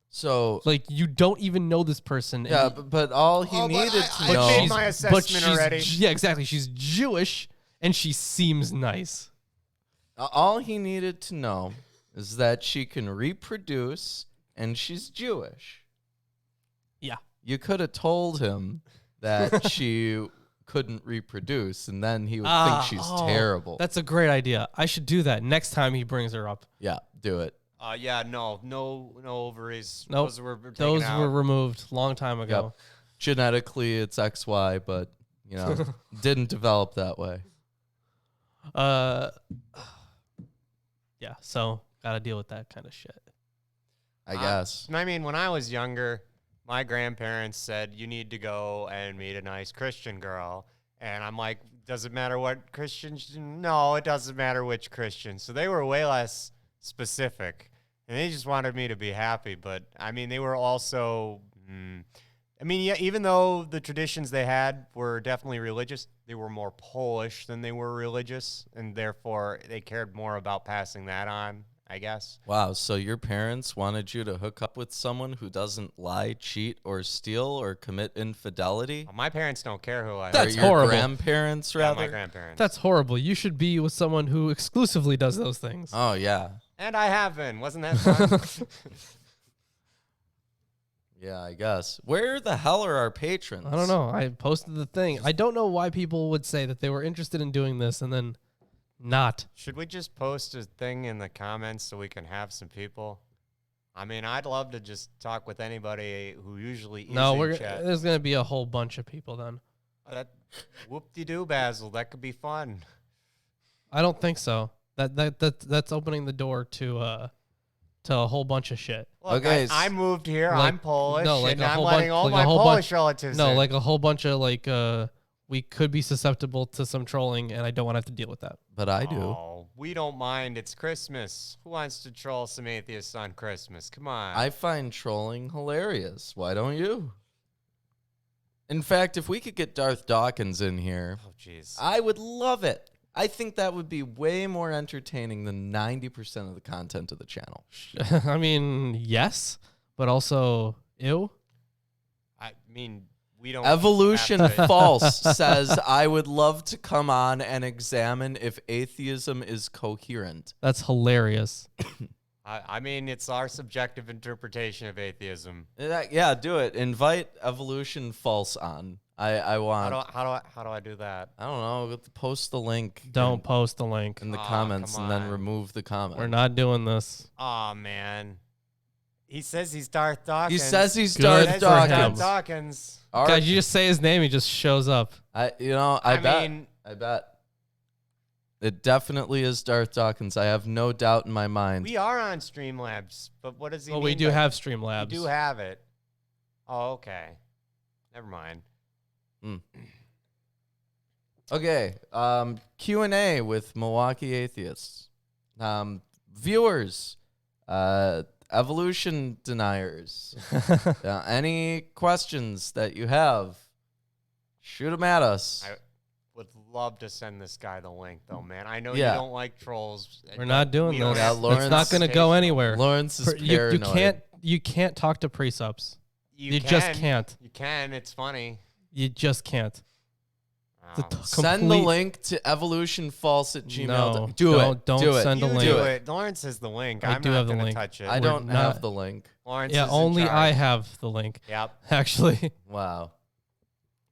So Like, you don't even know this person. and yeah, you- but all he Oh, but needed I to know. made my assessment already. Yeah, exactly. She's Jewish, and she seems nice. All he needed to know is that she can reproduce and she's Jewish. Yeah. You could have told him that she couldn't reproduce, and then he would think she's terrible. That's a great idea. I should do that next time he brings her up. Yeah, do it. Yeah, no ovaries. Nope. Those were taken Those out. were removed long time ago. Genetically, it's XY, but didn't develop that way. Yeah, so gotta deal with that kind of shit. I guess. I mean, when I was younger, my grandparents said, you need to go and meet a nice Christian girl. And I'm like, does it matter what Christians? No, it doesn't matter which Christian. So they were way less specific. And they just wanted me to be happy. But, I mean, they were also, yeah, even though the traditions they had were definitely religious, they were more Polish than they were religious. And therefore, they cared more about passing that on, I guess. Wow, so your parents wanted you to hook up with someone who doesn't lie, cheat, or steal, or commit infidelity? Well, my parents don't care who I am. That's Or your horrible. grandparents, Yeah, rather? my grandparents. That's horrible. You should be with someone who exclusively does those things. Oh, yeah. And I have been. Wasn't that fun? Yeah, I guess. Where the hell are our patrons? I don't know. I posted the thing. I don't know why people would say that they were interested in doing this and then not. Should we just post a thing in the comments so we can have some people? I mean, I'd love to just talk with anybody who usually is No, in chat. there's gonna be a whole bunch of people then. Whoop-de-doo, Basil. That could be fun. I don't think so. That's opening the door to a whole bunch of shit. Look, Okay, I moved here. like- I'm Polish, no, like and a I'm whole letting bun- all like a my whole Polish bunch- relatives No, in. like a whole bunch of we could be susceptible to some trolling, and I don't want to have to deal with that. But I do. Oh, we don't mind. It's Christmas. Who wants to troll some atheists on Christmas? Come on. I find trolling hilarious. Why don't you? In fact, if we could get Darth Dawkins in here, Oh, jeez. I would love it. I think that would be way more entertaining than 90% of the content of the channel. I mean, yes, but also ew. I mean, we don't. Evolution have to- False says, I would love to come on and examine if atheism is coherent. That's hilarious. I mean, it's our subjective interpretation of atheism. Yeah, do it. Invite Evolution False on. I want. How do I do that? I don't know. Post the link. Don't post the link. in the Aw, comments come and then on. remove the comment. We're not doing this. Oh man, he says he's Darth Dawkins. He says he's Good Darth for him. Dawkins. Dawkins. Our- Guys, you just say his name, he just shows up. I bet. It definitely is Darth Dawkins. I have no doubt in my mind. We are on Streamlabs, but what does he Well, mean? we do by- have Streamlabs. We do have it. Oh, okay. Never mind. Okay. Q&A with Milwaukee atheists. Viewers. Evolution deniers. Any questions that you have, shoot them at us. I would love to send this guy the link, though, man. I know Yeah. you don't like trolls. We're not doing We don't this. Yeah, have Lawrence- It's not going to go anywhere. Lawrence is You paranoid. can't talk to pre-subs. You can. just can't. You can. It's funny. You just can't. It's a Oh. Send the complete- link to evolutionfalse@gmail.com. No, Do it. don't do it. send a You link. do it. Lawrence has the link. I I'm do not have the gonna link. touch it. I don't not- have the link. Lawrence Yeah, is in only I charge. have the link. Yep. Actually, Wow.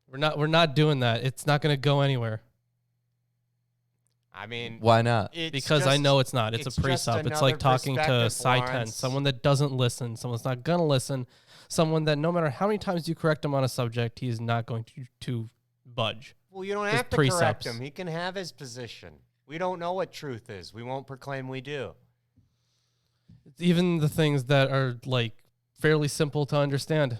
we're not doing that. It's not going to go anywhere I mean, Why not? it's because I just- know it's not. It's it's a just pre-sub. It's another like talking to perspective, Sci-10, Lawrence. someone that doesn't listen, someone's not going to listen, someone that no matter how many times you correct him on a subject, he's not going to budge. Well, you don't Just have to correct pre-subs. him. He can have his position. We don't know what truth is. We won't proclaim we do. Even the things that are like fairly simple to understand,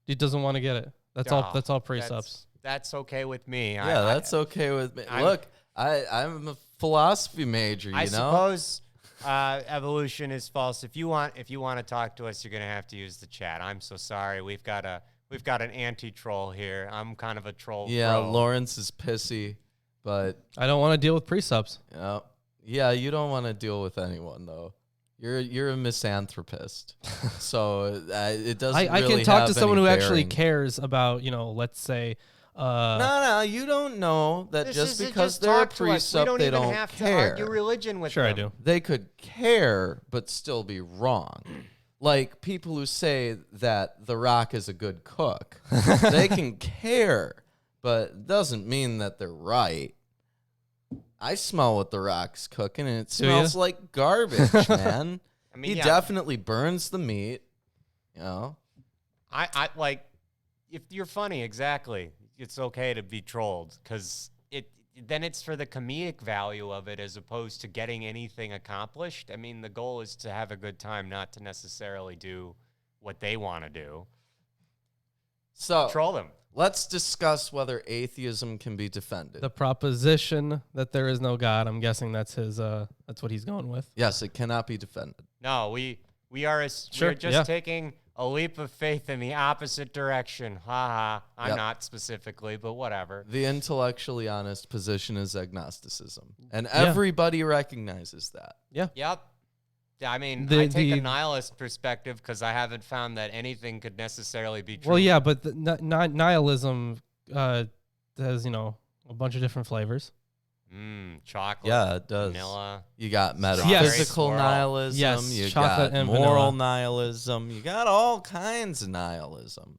he doesn't want to get it. That's all. Oh, That's all pre-subs. That's okay with me. Yeah, that's okay with me. I'm- Look, I'm a philosophy major, you I know? suppose evolution is false. If you want to talk to us, you're gonna have to use the chat. I'm so sorry. We've got an anti-troll here. I'm kind of a troll. Yeah, bro. Lawrence is pissy, but I don't want to deal with pre-subs. yeah, you don't want to deal with anyone though. You're a misanthropist, so it doesn't. I really can talk to have someone any who actually bearing. cares about, let's say, No, you don't know that This just is- because just they're a talk to us. We precept, don't they even don't have care. to argue religion with sure I them. do. They could care, but still be wrong. Like people who say that The Rock is a good cook. They can care, but it doesn't mean that they're right. I smell what The Rock's cooking, and it Do ya? smells like garbage, man. I mean, He yeah, definitely burns the meat, I like if you're funny, exactly. It's okay to be trolled because then it's for the comedic value of it as opposed to getting anything accomplished. I mean, the goal is to have a good time, not to necessarily do what they want to do. So Troll them. let's discuss whether atheism can be defended. The proposition that there is no God. I'm guessing that's his. That's what he's going with. Yes, it cannot be defended. No, we are Sure, we're just yeah. taking a leap of faith in the opposite direction. Ha ha. I'm Yep. not specifically, but whatever. The intellectually honest position is agnosticism, and Yeah. everybody recognizes that. Yep. I mean, The- I take a the- nihilist perspective because I haven't found that anything could necessarily be true. Well, yeah, but the, nihilism has a bunch of different flavors. Chocolate. Yeah, it does. Vanilla. You got Yes. metaphysical Yes. nihilism. Yes, You chocolate got and moral vanilla. nihilism. You got all kinds of nihilism.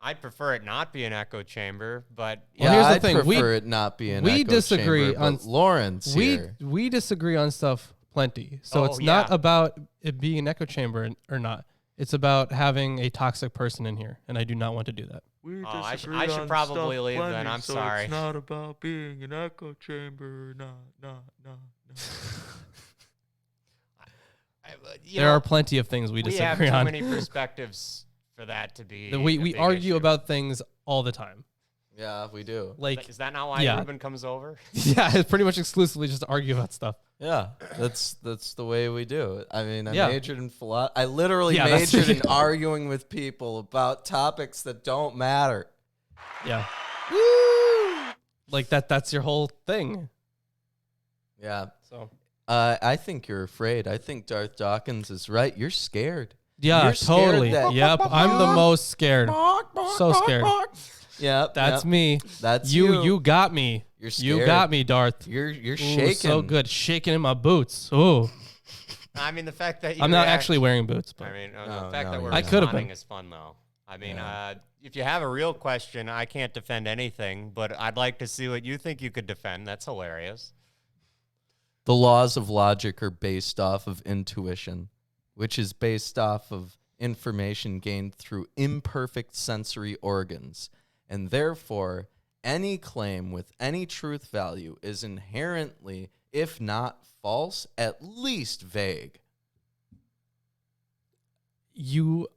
I'd prefer it not be an echo chamber, but Well, here's the I'd thing. prefer it not be an we echo disagree chamber, on but Lawrence here. we disagree on stuff plenty. So Oh, it's not yeah. about it being an echo chamber or not. It's about having a toxic person in here, and I do not want to do that. I should probably leave then. I'm sorry. It's not about being an echo chamber. No. There are plenty of things we we have disagree too on. many perspectives for that to be. We a big argue issue. about things all the time. Yeah, we do. Like, Is that not why yeah. Ruben comes over? yeah, it's pretty much exclusively just to argue about stuff. Yeah, that's the way we do it. I mean, I Yeah. majored in philosophy. I literally Yeah, that's- majored in arguing with people about topics that don't matter. Yeah. Like that's your whole thing. Yeah. So I think you're afraid. I think Darth Dawkins is right. You're scared. yeah, You're scared totally. that- Yep, I'm the most scared. So scared. Yeah, That's me. That's You you. got me. You're You scared. got me, Darth. You're Ooh, shaking. so good. Shaking in my boots. Ooh. I mean, the fact that you I'm not react- actually wearing boots, but I mean, No, the fact no, that we're you're I could've responding been. is fun, though. I mean, Yeah. if you have a real question, I can't defend anything, but I'd like to see what you think you could defend. That's hilarious. The laws of logic are based off of intuition, which is based off of information gained through imperfect sensory organs. And therefore, any claim with any truth value is inherently, if not false, at least vague. you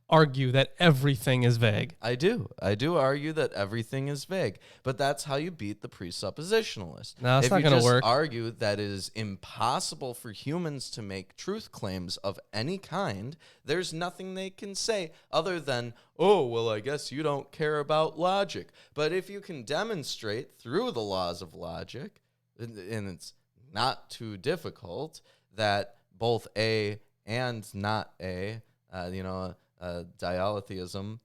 argue that everything is vague. I do argue that everything is vague, but that's how you beat the presuppositionalist. No, it's if not you gonna just work. argue that it is impossible for humans to make truth claims of any kind, there's nothing they can say other than, oh, well, I guess you don't care about logic. But if you can demonstrate through the laws of logic, and it's not too difficult, that both A and not A, dialetheism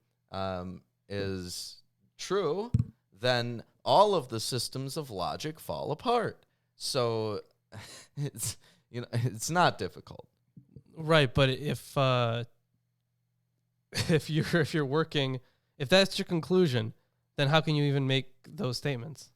is true, then all of the systems of logic fall apart. So it's not difficult. Right, but if you're working, if that's your conclusion, then how can you even make those statements?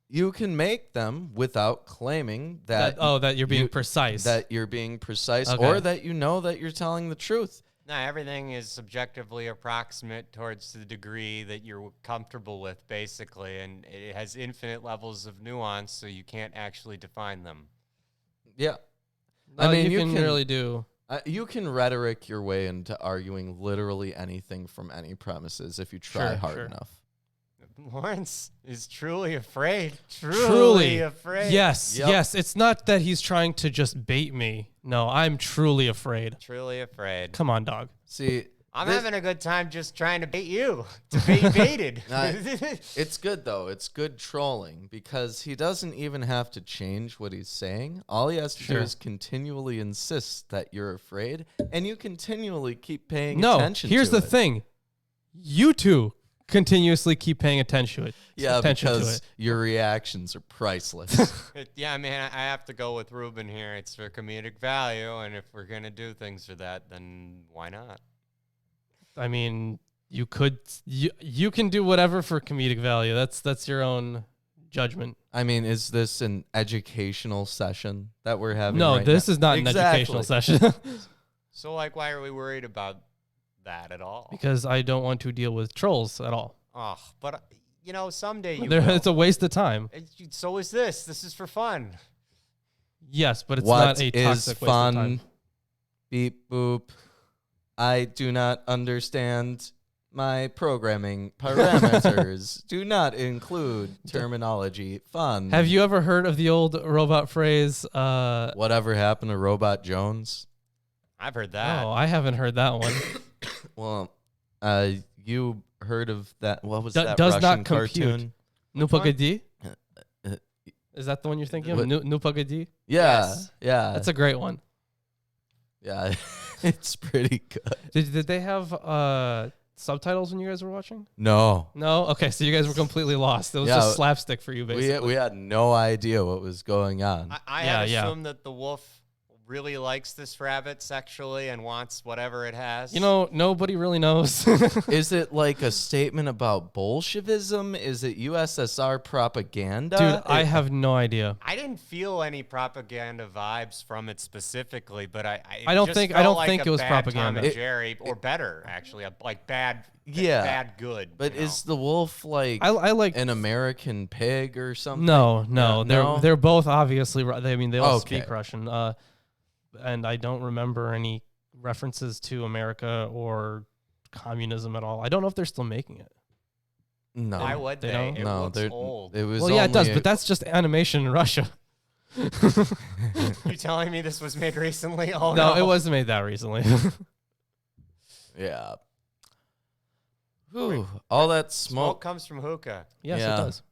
You can make them without claiming that That you're being you- precise. that you're being precise, Okay. or that you know that you're telling the truth. No, everything is subjectively approximate towards the degree that you're comfortable with, basically, and it has infinite levels of nuance, so you can't actually define them. Yeah. No, I mean, you you can can- really do. You can rhetoric your way into arguing literally anything from any premises if you try Sure, hard sure. enough. Lawrence is truly afraid. Truly Truly afraid. Yes, Yep. yes. It's not that he's trying to just bait me. No, I'm truly afraid. Truly afraid. Come on, dog. See, I'm this- having a good time just trying to bait you. To be baited. It's good, though. It's good trolling because he doesn't even have to change what he's saying. All he has to do Sure. is continually insist that you're afraid, and you continually keep paying No, attention here's to the it. thing. You two continuously keep paying attention to it. Yeah, attention to because it. your reactions are priceless. Yeah, man, I have to go with Ruben here. It's for comedic value, and if we're going to do things for that, then why not? I mean, you can do whatever for comedic value. That's your own judgment. I mean, is this an educational session that we're having? No, right this now? is not an educational session So, like, why are we worried about that at all? because I don't want to deal with trolls at all. Oh, but, someday you There, will. it's a waste of time. So is this. This is for fun. Yes, but it's What not a is toxic waste of time. fun? Beep boop. I do not understand. My programming parameters do not include terminology. Fun. Have you ever heard of the old robot phrase? Whatever happened to Robot Jones? I've heard that. Oh, I haven't heard that one. Well, you heard of that? What was Do- that does Russian not compute. cartoon? Nu pogodi? Uh, Is that the one you're thinking of? what- Nu pogodi? Yeah, Yes. yeah, That's a great one. yeah. It's pretty good. Did they have subtitles when you guys were watching? No, No? Okay, so you guys were completely lost. It was Yeah, just slapstick for you, basically. we had no idea what was going on. I Yeah, had yeah. assumed that the wolf really likes this rabbit sexually and wants whatever it has? Nobody really knows. Is it like a statement about Bolshevism? Is it USSR propaganda? Dude, I have no idea. I didn't feel any propaganda vibes from it specifically, but I don't just think- felt I don't like think a it was bad propaganda. Tom and Jerry, or better actually, like bad, Yeah. bad good. But is the wolf like I like an American pig or something? No, No? they're both obviously. I mean, they all Okay. speak Russian. And I don't remember any references to America or communism at all. I don't know if they're still making it. No. Why would They they? don't? It No, looks they're old. It was Well, yeah, it does, only but that's just animation in Russia. You telling me this was made recently? Oh No, it wasn't made that recently. yeah. Whew, all that Smoke smoke, comes from hookah. Yes, Yeah. it does.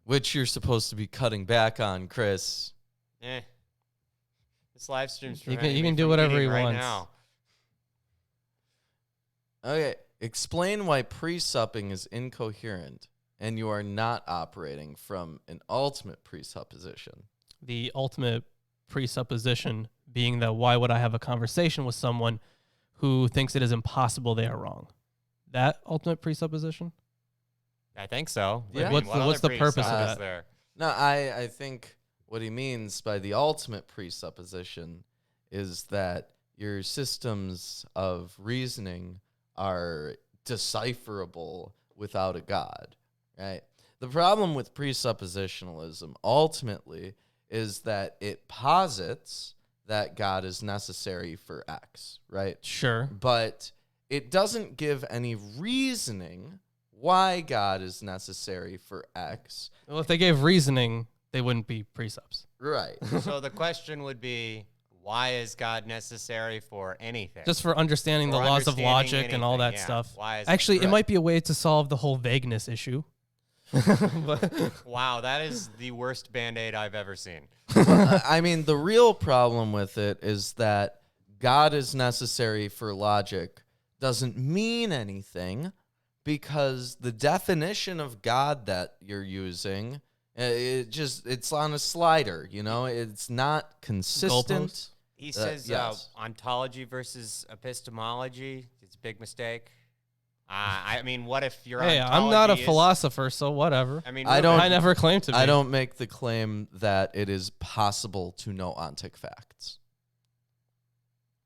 which you're supposed to be cutting back on, Chris. Eh. This live stream's You can- preventing you me can do from whatever eating he right wants. now. Okay, explain why pre-supping is incoherent and you are not operating from an ultimate presupposition. The ultimate presupposition being that why would I have a conversation with someone who thinks it is impossible they are wrong? That ultimate presupposition? I think so. Yeah. I mean, What's what the- what's other the purpose of presup is that? there? No, I think what he means by the ultimate presupposition is that your systems of reasoning are decipherable without a God, right? The problem with presuppositionalism ultimately is that it posits that God is necessary for X, right? Sure. But it doesn't give any reasoning why God is necessary for X. Well, if they gave reasoning, they wouldn't be precepts. Right. So the question would be, why is God necessary for anything? Just for understanding the For laws of understanding logic and all that anything, yeah. stuff. Why is Actually, it Right. might be a way to solve the whole vagueness issue. But Wow, that is the worst Band-Aid I've ever seen. I mean, the real problem with it is that God is necessary for logic doesn't mean anything because the definition of God that you're using, it's on a slider, it's not consistent. Goalposts? He says yes. ontology versus epistemology. It's a big mistake. I mean, what if your hey, ontology I'm not a is- philosopher, so whatever. I mean, I don't- I never claimed to be. I don't make the claim that it is possible to know ontic facts.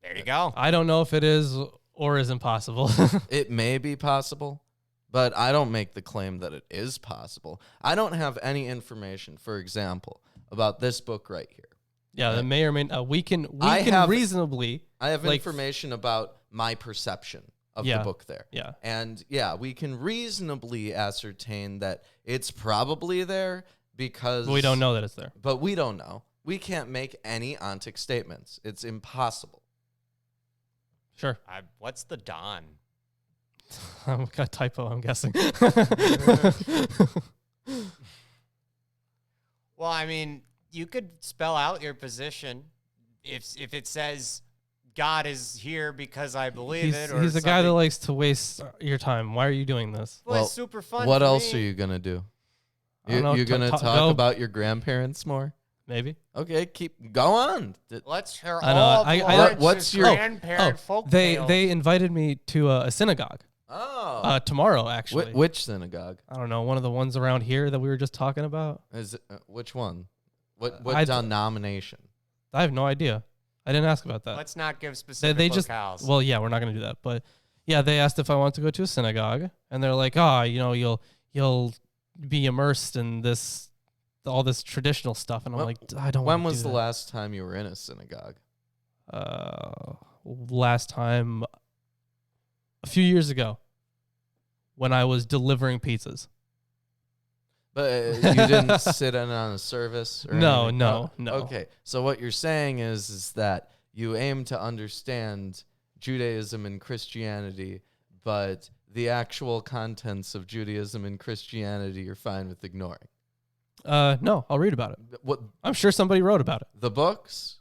There you go. I don't know if it is or is impossible. It may be possible, but I don't make the claim that it is possible. I don't have any information, for example, about this book right here. Yeah, that may or may not. We can I have- reasonably. I have Like- information about my perception of Yeah. the book there. Yeah. And yeah, we can reasonably ascertain that it's probably there because We don't know that it's there. But we don't know. We can't make any ontic statements. It's impossible. Sure. What's the Don? I've got a typo, I'm guessing. Well, I mean, you could spell out your position if it says God is here because I believe it. Or he's a guy that something. likes to waste your time. Why are you doing this? Well, it's super fun. What for else me. are you going to do? I don't know, You're going to talk go- about your grandparents more? Maybe. Okay, go on. Let's hear I know, all I- of I- Lawrence's what's your- grandparent folk They tales. they invited me to a synagogue Oh. tomorrow, actually. Which synagogue? I don't know, one of the ones around here that we were just talking about. Is it, which one? What I- denomination? I have no idea. I didn't ask about that. Let's not give specific They just locales. well, yeah, we're not going to do that. But yeah, they asked if I want to go to a synagogue, and they're like, you'll be immersed in all this traditional stuff, and I'm When- like, I don't. When wanna was do the that. last time you were in a synagogue? Last time a few years ago when I was delivering pizzas. But you didn't sit in on a service or No, anything? no, Oh, no. Okay. So what you're saying is that you aim to understand Judaism and Christianity, but the actual contents of Judaism and Christianity you're fine with ignoring. No, I'll read about it. What I'm sure somebody wrote about it. the books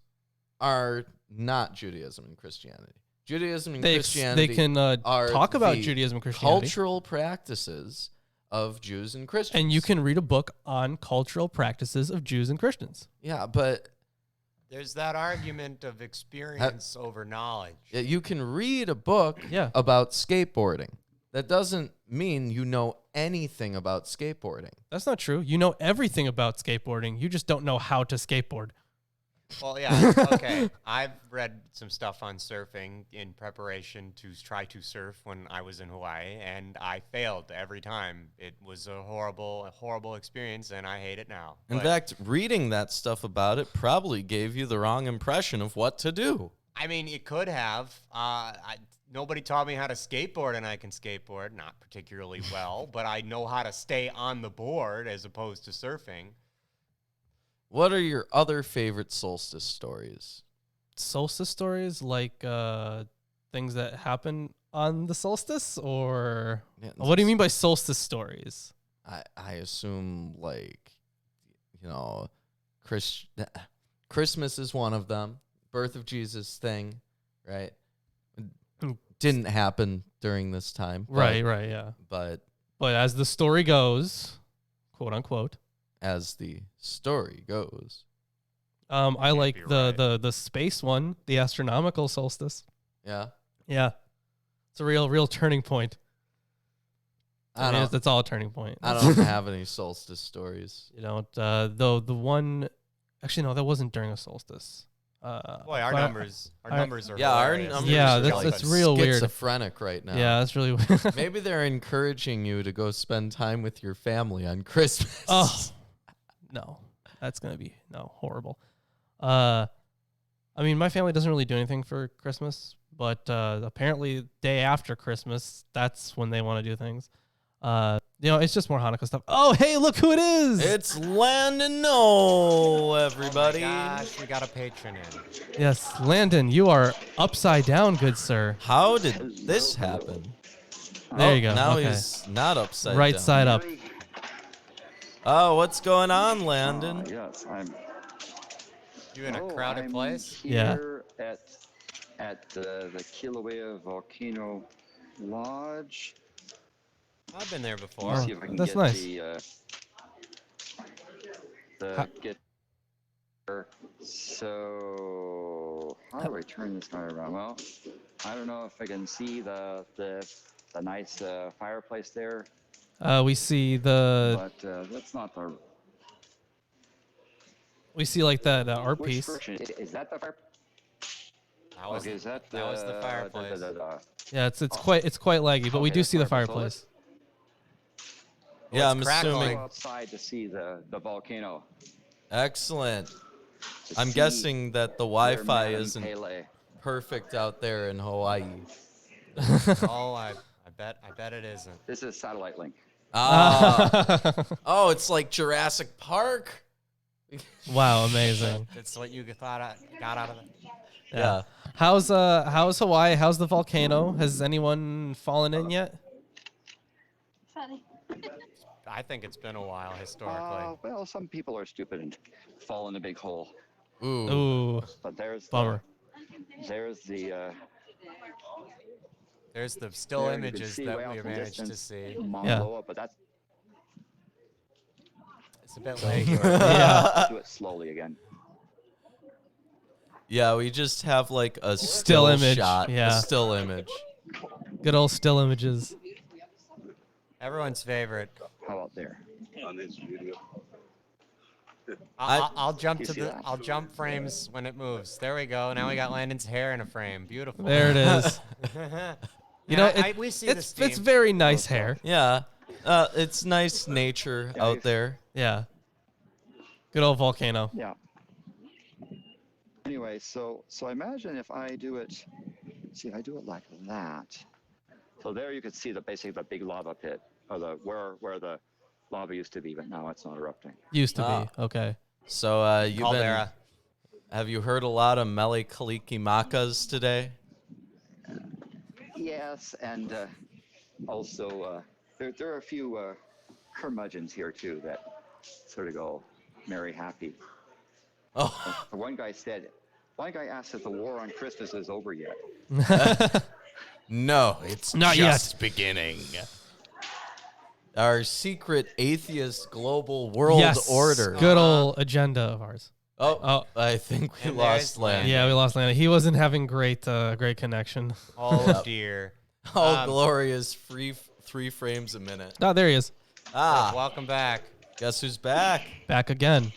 are not Judaism and Christianity. Judaism and They Christianity can are talk about the Judaism and Christianity. cultural practices of Jews and Christians. And you can read a book on cultural practices of Jews and Christians. Yeah, but There's that argument of experience over knowledge. Yeah, you can read a book Yeah. about skateboarding. That doesn't mean you know anything about skateboarding. That's not true. You know everything about skateboarding. You just don't know how to skateboard. Well, yeah, okay. I've read some stuff on surfing in preparation to try to surf when I was in Hawaii, and I failed every time. It was a horrible experience, and I hate it now. In But, fact, reading that stuff about it probably gave you the wrong impression of what to do. I mean, it could have. Nobody taught me how to skateboard, and I can skateboard, not particularly well, but I know how to stay on the board as opposed to surfing. What are your other favorite solstice stories? Solstice stories, like things that happen on the solstice, or Yeah, what do you mean by solstice stories? I assume, like, Christmas is one of them. Birth of Jesus thing, right? Didn't happen during this time. Right, yeah. But But as the story goes, quote unquote, as the story goes. I like be the space one, the astronomical solstice. Yeah. Yeah, it's a real turning point. I mean, it's all a turning point. I don't have any solstice stories. You know, though the one, actually no, that wasn't during a solstice. Boy, our but numbers are Yeah, our hilarious. numbers Yeah, are that's- like that's real weird. schizophrenic right now. Yeah, that's really weird. Maybe they're encouraging you to go spend time with your family on Christmas. Oh, no, that's gonna be horrible. I mean, my family doesn't really do anything for Christmas, but apparently, day after Christmas, that's when they want to do things. It's just more Hanukkah stuff. Oh, hey, look who it is! It's Landon No, everybody. Oh my gosh, we got a patron in. Yes, Landon, you are upside down, good sir. How did this happen? There you go. Now Okay. he's not upside Right down. side up. Oh, what's going on, Landon? Yes, I'm. You in a crowded I'm place? Yeah. Here at the Kilauea Volcano Lodge. I've been there before. Oh, See if I can that's get nice. get. So how do I turn this guy around? Well, I don't know if I can see the nice fireplace there, We see but that's not the. like that art Which piece. version is that? The fire? That was, Okay, is that that was the fireplace. Yeah, it's quite laggy, but we Okay, do that's see the fireplace. fireplace. Yeah, it's I'm crackling. assuming. Go outside to see the volcano. Excellent. to I'm see guessing that the where Wi-Fi Madame isn't Pele- perfect out there in Hawaii. Oh, I bet it isn't. This is satellite link. Ah. Oh, it's like Jurassic Park. Wow, amazing. That's what you got out of it. Yeah. How's Hawaii? How's the volcano? Has anyone fallen in yet? Funny. I think it's been a while historically. Well, some people are stupid and fall in a big hole. Ooh. Ooh, But there's bummer. There's the There's the still there you can images see that way we off in managed to distance see. Mauna Loa, but that's It's a bit laggy. Yeah. do it slowly again. Yeah, we just have like a Still still image, shot. yeah. A still image. Good old still images. Everyone's favorite. How about there? I'll jump You to see the. that? I'll jump frames when it moves. There we go. Now we got Landon's hair in a frame. Beautiful. There it is. You know, we see it's this. very nice hair. Yeah. It's nice nature Yeah, out you- there. Yeah. Good old volcano. Yeah. Anyway, so imagine if I do it. See, if I do it like that. So there you could see basically the big lava pit, or where the lava used to be, but now it's not erupting. Used to Ah. be. Okay. So Caldera. have you heard a lot of Mele Kalikimakas today? Yes, and also there are a few curmudgeons here too that sort of go merry happy. Oh. One guy asked if the war on Christmas is over yet. No, it's Not just beginning. Our secret atheist global world Yes. order. Good old agenda of ours. Oh, I think we And lost there's Landon. Yeah, we lost Landon. He wasn't having great connection. Oh Yep. dear. Oh, glorious free 3 frames a minute. Oh, there he is. Ah, Welcome back. guess who's back? Back again.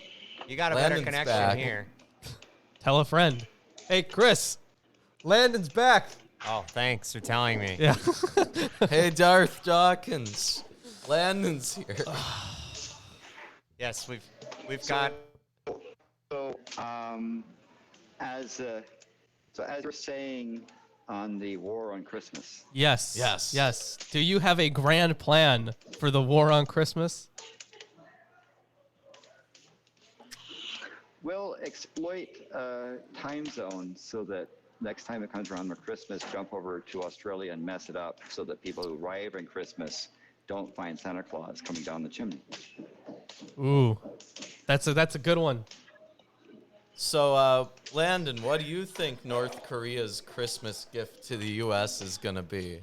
You got a Landon's better connection back. here. Tell a friend. Hey, Chris. Landon's back. Oh, thanks for telling me. Yeah. Hey, Darth Dawkins. Landon's here. Yes, we've got. So, as you're saying on the war on Christmas, Yes. Yes. Yes. Do you have a grand plan for the war on Christmas? we'll exploit time zones so that next time it comes around for Christmas, jump over to Australia and mess it up so that people who arrive in Christmas don't find Santa Claus coming down the chimney. Ooh. That's a good one. So, Landon, what do you think North Korea's Christmas gift to the U.S. is going to be?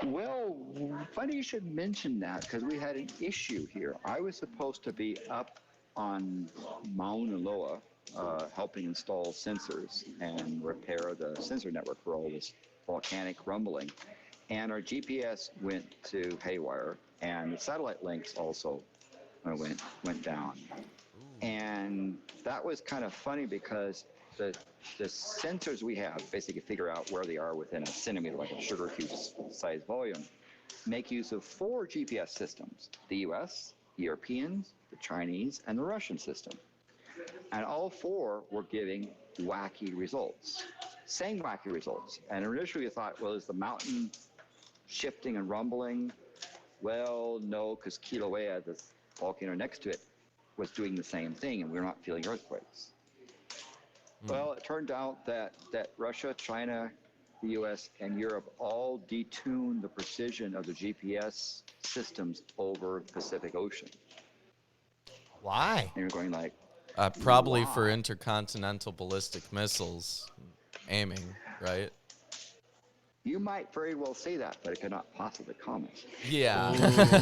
Well, funny you should mention that because we had an issue here. I was supposed to be up on Mauna Loa helping install sensors and repair the sensor network for all this volcanic rumbling. And our GPS went to haywire, and the satellite links also went down. And that was kind of funny because the sensors we have basically figure out where they are within a centimeter, like a sugar cube size volume, make use of 4 GPS systems: the US, the Europeans, the Chinese, and the Russian system. And all 4 were giving wacky results, same wacky results. And initially we thought, well, is the mountain shifting and rumbling? Well, no, because Kilauea, the volcano next to it, was doing the same thing, and we were not feeling earthquakes. Well, it turned out that Russia, China, the US, and Europe all detuned the precision of the GPS systems over the Pacific Ocean. Why? And you're going like, Probably Wow. for intercontinental ballistic missiles aiming, right? you might very well say that, but it cannot possibly comment. Yeah.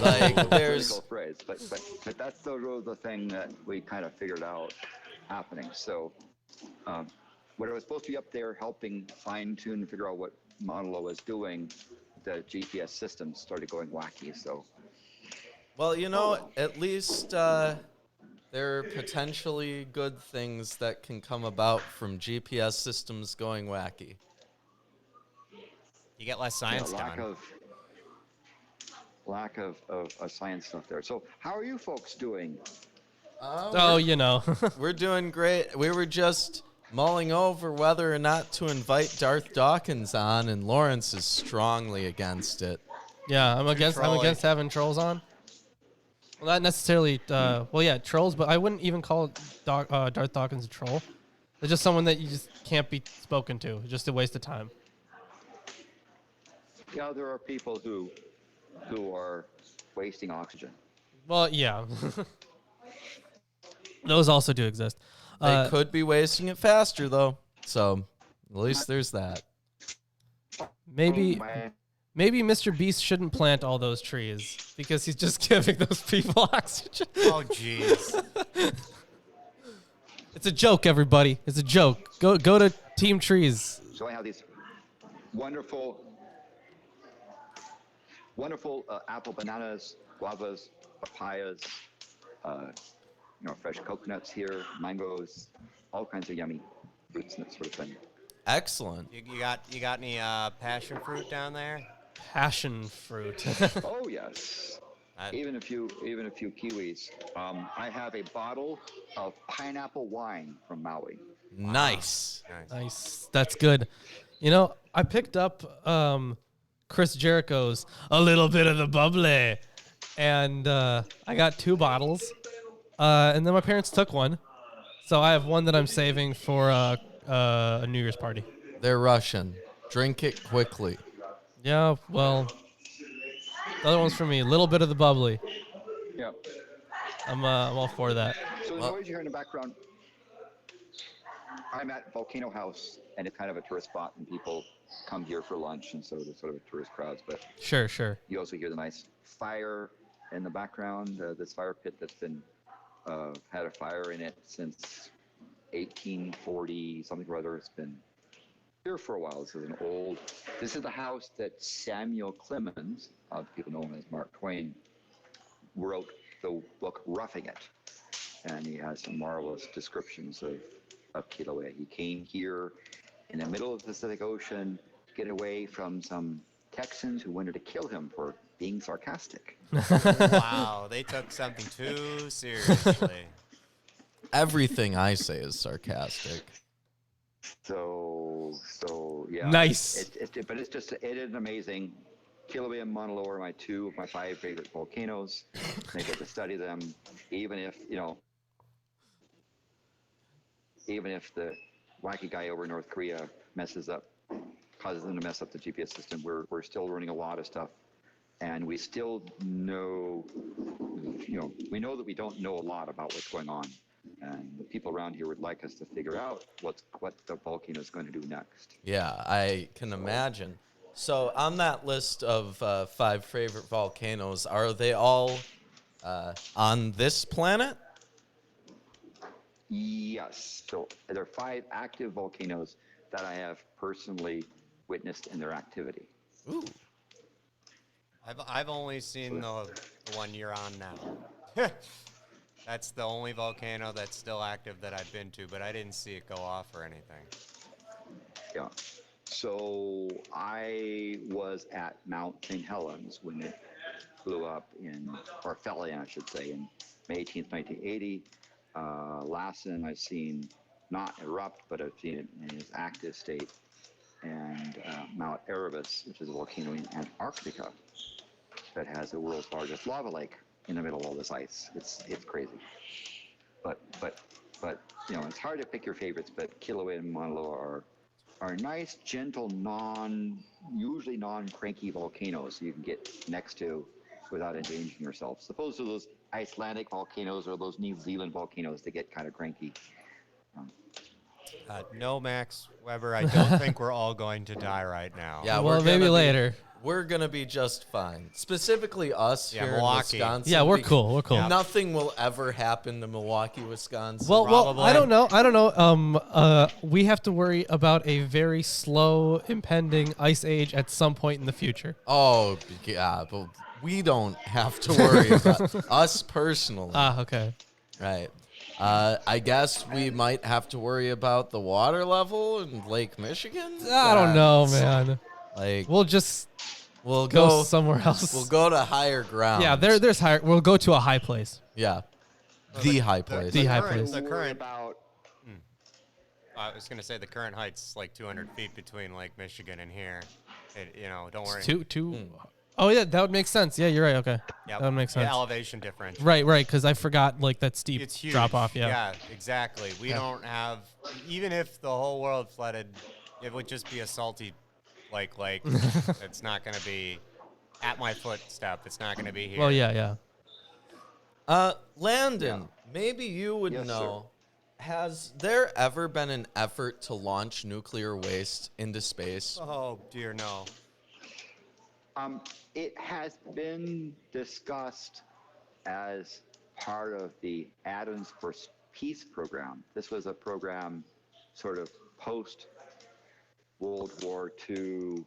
Like, there's... Political phrase, but that's the thing that we kind of figured out happening. So when I was supposed to be up there helping fine-tune and figure out what Mauna Loa was doing, the GPS system started going wacky. So, Well, you know, at least there are potentially good things that can come about from GPS systems going wacky. You get less science lack done. of science stuff there. So how are you folks doing? Oh, you know. We're doing great. We were just mulling over whether or not to invite Darth Dawkins on, and Lawrence is strongly against it. Yeah, I'm against having trolls on. Well, not necessarily. Well, yeah, trolls, but I wouldn't even call Darth Dawkins a troll. They're just someone that you just can't be spoken to. Just a waste of time. Yeah, there are people who are wasting oxygen. Well, yeah. Those also do exist. They could be wasting it faster, though. So at least there's that. Maybe Mr. Beast shouldn't plant all those trees because he's just giving those people oxygen. Oh, jeez. It's a joke, everybody. It's a joke. Go to Team Trees. So I have these wonderful apple, bananas, guavas, papayas, fresh coconuts here, mangoes, all kinds of yummy fruits and that sort of thing. Excellent. You got any passion fruit down there? Passion fruit. Oh yes, even a few kiwis. I have a bottle of pineapple wine from Maui. Nice. Nice. That's good. You know, I picked up Chris Jericho's A Little Bit of the Bubbly, and I got 2 bottles, and then my parents took one, so I have one that I'm saving for a New Year's party. They're Russian. Drink it quickly. Yeah, well, the other one's for me. A little bit of the bubbly. Yep. I'm all for that. So the noise you hear in the background, I'm at Volcano House, and it's kind of a tourist spot, and people come here for lunch, and so there's sort of a tourist crowds. But Sure. you also hear the nice fire in the background, this fire pit that's been had a fire in it since 1840 something or other. It's been here for a while. This is the house that Samuel Clemens, people know him as Mark Twain, wrote the book Roughing It. And he has some marvelous descriptions of Kilauea. He came here in the middle of the Pacific Ocean to get away from some Texans who wanted to kill him for being sarcastic. Wow, they took something too seriously. Everything I say is sarcastic. So yeah. Nice. But it is amazing. Kilauea and Mauna Loa are two of my 5 favorite volcanoes. I get to study them, even if the wacky guy over in North Korea causes them to mess up the GPS system. We're still learning a lot of stuff, and we still know, we know that we don't know a lot about what's going on, and the people around here would like us to figure out what the volcano is going to do next. Yeah, I can imagine. So on that list of 5 favorite volcanoes, are they all on this planet? Yes. So there are 5 active volcanoes that I have personally witnessed in their activity. Ooh. I've only seen the one you're on now. That's the only volcano that's still active that I've been to, but I didn't see it go off or anything. Yeah. So I was at Mount St. Helens when it blew up or fell in, I should say, in May 18th, 1980. Lassen I've seen not erupt, but I've seen it in its active state. And Mount Erebus, which is a volcano in Antarctica that has the world's largest lava lake in the middle of all this ice. It's crazy. But it's hard to pick your favorites, but Kilauea and Mauna Loa are nice, gentle, usually non-cranky volcanoes you can get next to without endangering yourself. Opposed to those Icelandic volcanoes or those New Zealand volcanoes that get kind of cranky. No, Max Weber, I don't think we're all going to die right now. Yeah, Well, maybe later. We're going to be just fine. Specifically us here Milwaukee. in Wisconsin. Yeah, we're cool. We're cool. Nothing will ever happen to Milwaukee, Wisconsin. Well, I don't know. We have to worry about a very slow impending ice age at some point in the future. Oh, yeah, but we don't have to worry about us personally. Okay. Right. I guess we might have to worry about the water level in Lake Michigan. I don't know, man. Like We'll go go somewhere else. We'll go to higher ground. Yeah, there's higher. We'll go to a high place. Yeah, the high place. The high place. The current. About I was going to say the current height's like 200 feet between Lake Michigan and here. Don't worry. Two. Oh yeah, that would make sense. Yeah, you're right. Okay, Yep. that would make sense. The elevation difference. Right, because I forgot like that steep It's huge. drop off. Yeah. Yeah, exactly. We don't have, even if the whole world flooded, it would just be a salty lake. It's not going to be at my footstep. It's not going to be here. Well, yeah. Landon, maybe you would Yes, know. Has there ever been an effort to launch nuclear waste into space? Oh, dear, no. it has been discussed as part of the Atoms for Peace program. This was a program sort of post World War II,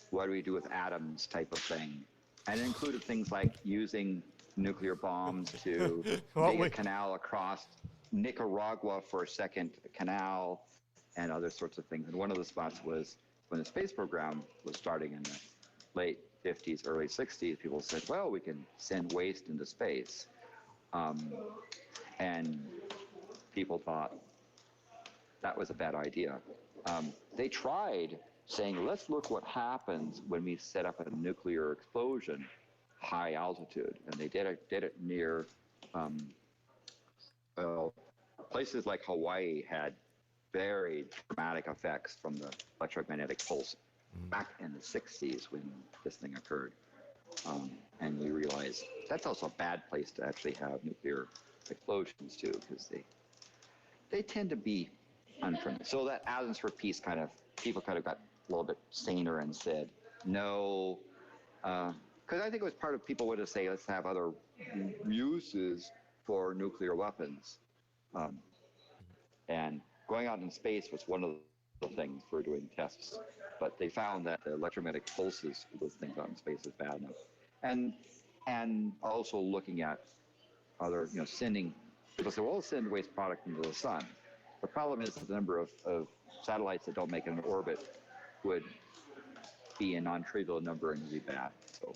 what do we do with atoms type of thing. And it included things like using nuclear bombs to dig a canal across Nicaragua for a second canal and other sorts of things. And one of the spots was when the space program was starting in the late 50s, early 60s, people said, well, we can send waste into space. And people thought that was a bad idea. They tried saying, let's look what happens when we set up a nuclear explosion high altitude. And they did it near places like Hawaii had very dramatic effects from the electromagnetic pulse back in the 60s when this thing occurred. And we realized that's also a bad place to actually have nuclear explosions too, because they tend to be unfriendly. So that Atoms for Peace people kind of got a little bit saner and said no, because I think it was part of people would have say let's have other uses for nuclear weapons. Um, and going out in space was one of the things for doing tests. But they found that the electromagnetic pulses for those things out in space is bad enough. And also looking at other, sending, people say, well, send waste product into the sun. The problem is that the number of satellites that don't make it in orbit would be a non-trivial number and be bad. So,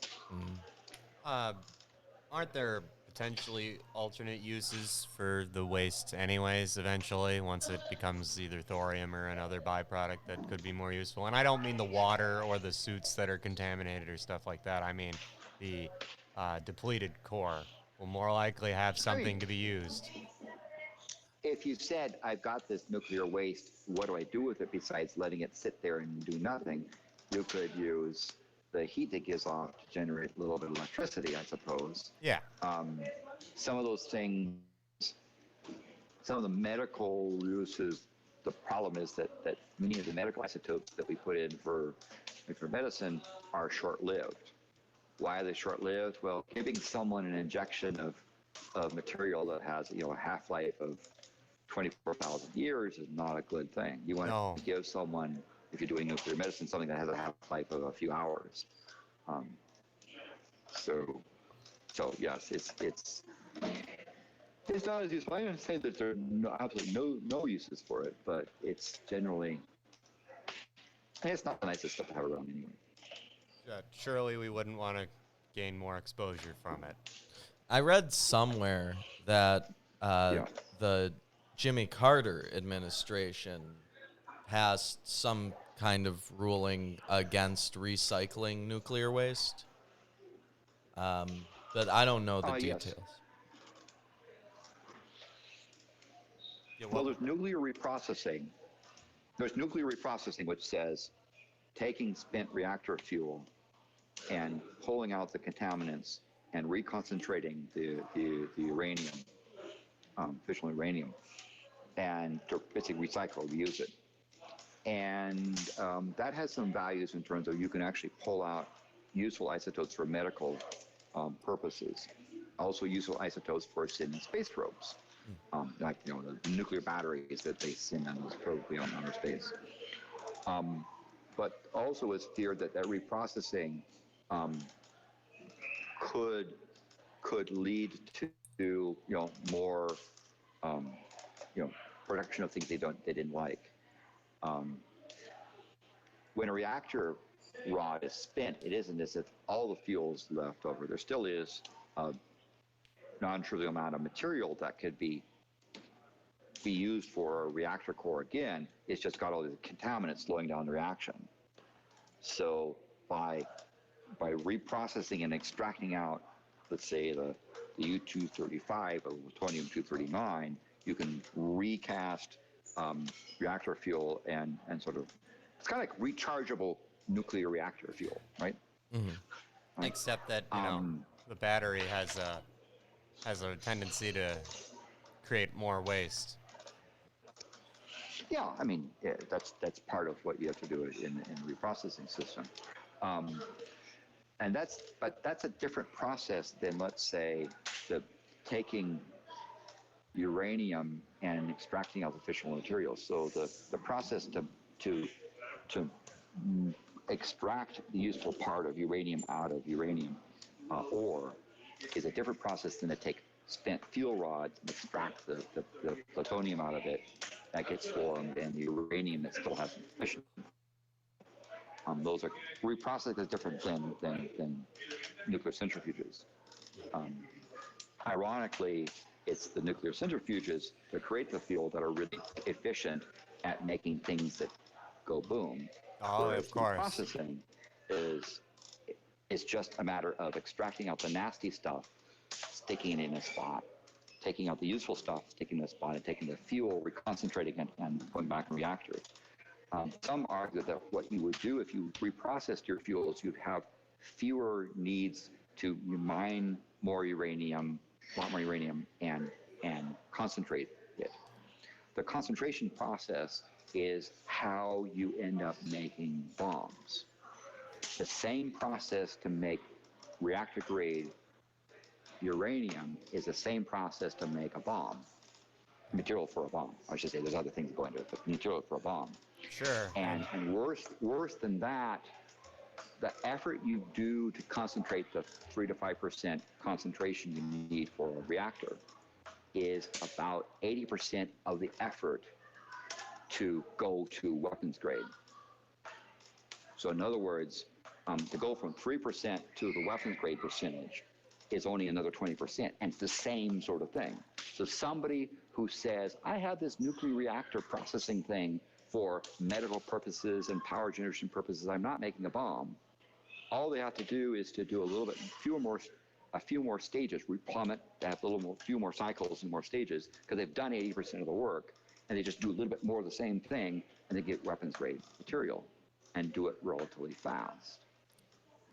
Aren't there potentially alternate uses for the waste anyways eventually once it becomes either thorium or another byproduct that could be more useful? And I don't mean the water or the suits that are contaminated or stuff like that. I mean the depleted core will more likely have something to be used. if you said, I've got this nuclear waste, what do I do with it besides letting it sit there and do nothing? You could use the heat that gives off to generate a little bit of electricity, I suppose. Yeah. Some of those things, some of the medical uses, the problem is that many of the medical isotopes that we put in for medicine are short-lived. Why are they short-lived? Well, giving someone an injection of material that has a half-life of 24,000 years is not a good thing. You want to give someone, if you're doing nuclear medicine, something that has a half-life of a few hours. So yes, it's not as useful. I don't say that there are absolutely no uses for it, but it's generally, it's not the nicest stuff to have around anyway. Surely we wouldn't want to gain more exposure from it. I read somewhere that the Jimmy Carter administration passed some kind of ruling against recycling nuclear waste. But I don't know the details. Yes. Well, there's nuclear reprocessing. There's nuclear reprocessing, which says taking spent reactor fuel and pulling out the contaminants and reconcentrating the uranium, fissional uranium, and to basically recycle, reuse it. And that has some values in terms of you can actually pull out useful isotopes for medical purposes. Also useful isotopes for sending space probes, like the nuclear batteries that they send on those probes beyond outer space. But also it's feared that reprocessing could lead to more production of things they didn't like. When a reactor rod is spent, it isn't as if all the fuel's left over. There still is a non-trivial amount of material that could be used for a reactor core again. It's just got all the contaminants slowing down the reaction. So by reprocessing and extracting out, let's say the U-235 or plutonium-239, you can recast reactor fuel and sort of, it's kind of like rechargeable nuclear reactor fuel, right? Mm-hmm. Except that the battery has a tendency to create more waste. Yeah, I mean, that's part of what you have to do in the reprocessing system. And that's a different process than, let's say, taking uranium and extracting out the fissional materials. So the process to extract the useful part of uranium out of uranium ore is a different process than to take spent fuel rods and extract the plutonium out of it that gets formed and the uranium that still has fission. Those are reprocessing is different than nuclear centrifuges. Ironically, it's the nuclear centrifuges that create the fuel that are really efficient at making things that go boom. Oh, Whereas of course. Processing is just a matter of extracting out the nasty stuff, sticking it in a spot, taking out the useful stuff, sticking in a spot, and taking the fuel, reconcentrating it, and putting back in reactors. Some argue that what you would do if you reprocessed your fuels, you'd have fewer needs to mine more uranium, and concentrate it. The concentration process is how you end up making bombs. The same process to make reactor grade uranium is the same process to make a bomb, material for a bomb. I should say there's other things that go into it, but material for a bomb. Sure. And worse than that, the effort you do to concentrate the 3 to 5% concentration you need for a reactor is about 80% of the effort to go to weapons grade. So in other words, to go from 3% to the weapons grade percentage is only another 20%, and it's the same sort of thing. So somebody who says, I have this nuclear reactor processing thing for medical purposes and power generation purposes, I'm not making a bomb. All they have to do is to do a few more stages, replummet, have few more cycles and more stages, because they've done 80% of the work, and they just do a little bit more of the same thing, and they get weapons grade material, and do it relatively fast.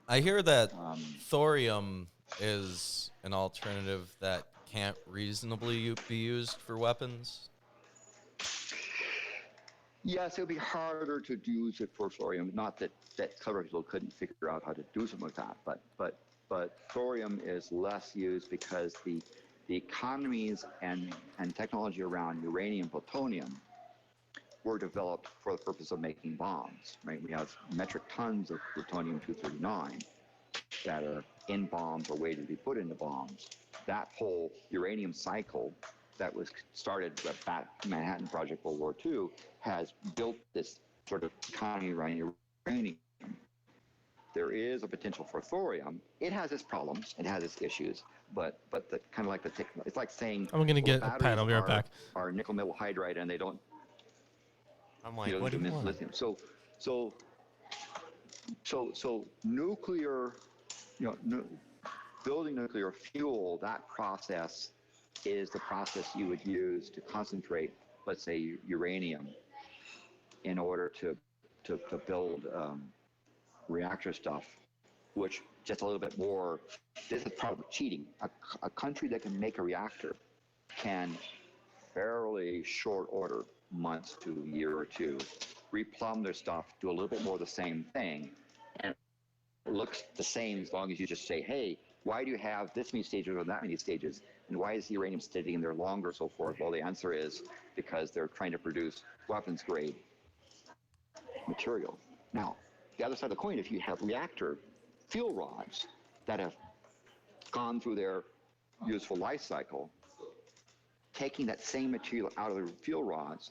I hear that thorium is an alternative that can't reasonably be used for weapons. Yes, it would be harder to use it for thorium. Not that clever people couldn't figure out how to do something like that, but thorium is less used because the economies and technology around uranium, plutonium were developed for the purpose of making bombs. Right? We have metric tons of plutonium-239 that are in bombs or waiting to be put into bombs. That whole uranium cycle that was started with that Manhattan Project, World War II, has built this sort of economy around uranium. There is a potential for thorium. It has its problems, it has its issues, but the kind of like it's like saying I'm gonna get batteries Pat. I'll be right back. are nickel metal hydride and they don't. I'm like, what do you want? Lithium. So nuclear, building nuclear fuel, that process is the process you would use to concentrate, let's say, uranium in order to build reactor stuff, which just a little bit more, this is probably cheating. A country that can make a reactor can fairly short order, months to a year or two, replumb their stuff, do a little bit more of the same thing, and it looks the same as long as you just say, hey, why do you have this many stages or that many stages? And why is the uranium sitting in there longer, so forth? Well, the answer is because they're trying to produce weapons grade material. Now, the other side of the coin, if you have reactor fuel rods that have gone through their useful life cycle, taking that same material out of the fuel rods,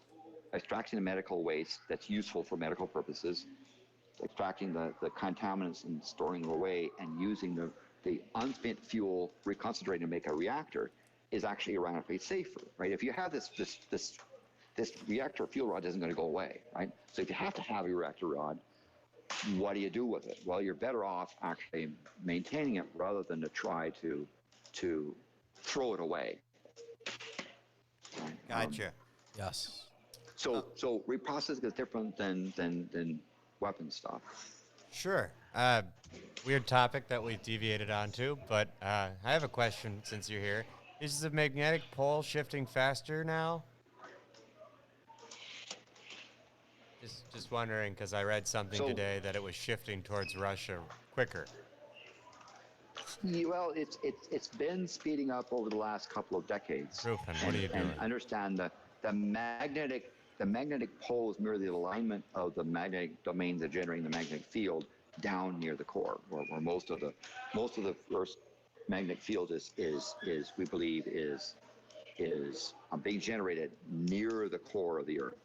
extracting the medical waste that's useful for medical purposes, extracting the contaminants and storing them away, and using the unspent fuel reconcentrating to make a reactor is actually ironically safer, right? If you have this reactor fuel rod isn't going to go away, right? So if you have to have a reactor rod, what do you do with it? Well, you're better off actually maintaining it rather than to try to throw it away. Gotcha. Yes. So reprocessing is different than weapon stuff. Sure. Weird topic that we deviated onto, but I have a question since you're here. Is the magnetic pole shifting faster now? Just wondering, because I read something today that it was shifting towards Russia quicker. Well, it's been speeding up over the last couple of decades. Rufin, what are you doing? And understand the magnetic pole is merely the alignment of the magnetic domains that generating the magnetic field down near the core, where most of the Earth's magnetic field is we believe is being generated near the core of the Earth.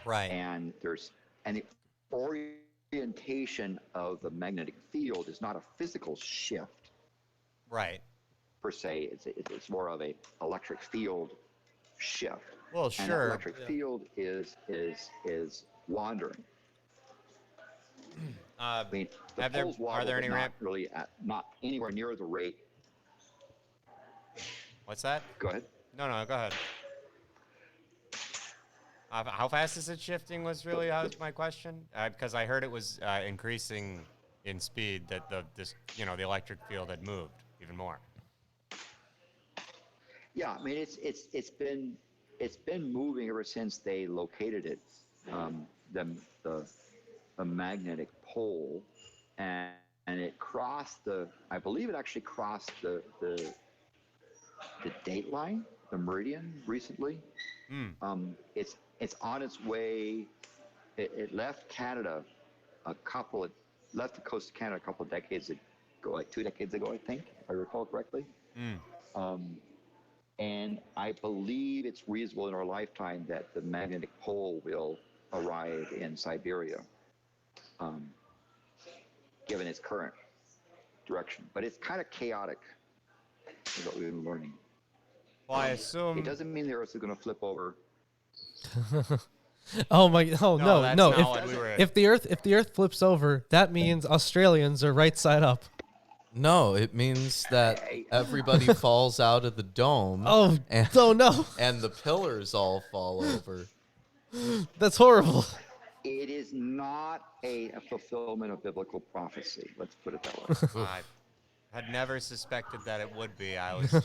Right. And the orientation of the magnetic field is not a physical shift. Right. Per se, it's more of a electric field shift. Well, and sure. that electric field is wandering. I mean, the poles wobble, are there any not anywhere near the rate. What's that? Go ahead. No, go ahead. How fast is it shifting was really my question, because I heard it was increasing in speed, that the electric field had moved even more. Yeah, I mean it's been moving ever since they located it, the magnetic pole, and it crossed I believe it actually crossed the the Dateline, the Meridian recently. It's on its way. It left Canada left the coast of Canada a couple of decades ago, like 2 decades ago, I think, if I recall correctly. And I believe it's reasonable in our lifetime that the magnetic pole will arrive in Siberia, given its current direction. But it's kind of chaotic, is what we've been learning. Well, I It assume. doesn't mean the Earth is going to flip over. Oh my! Oh No, no! that's No! not what we were. If the Earth flips over, that means Australians are right side up. No, it means that everybody falls out of the dome. Oh, and, oh no! and the pillars all fall over. That's horrible. It is not a fulfillment of biblical prophecy. Let's put it that way. I had never suspected that it would be. I was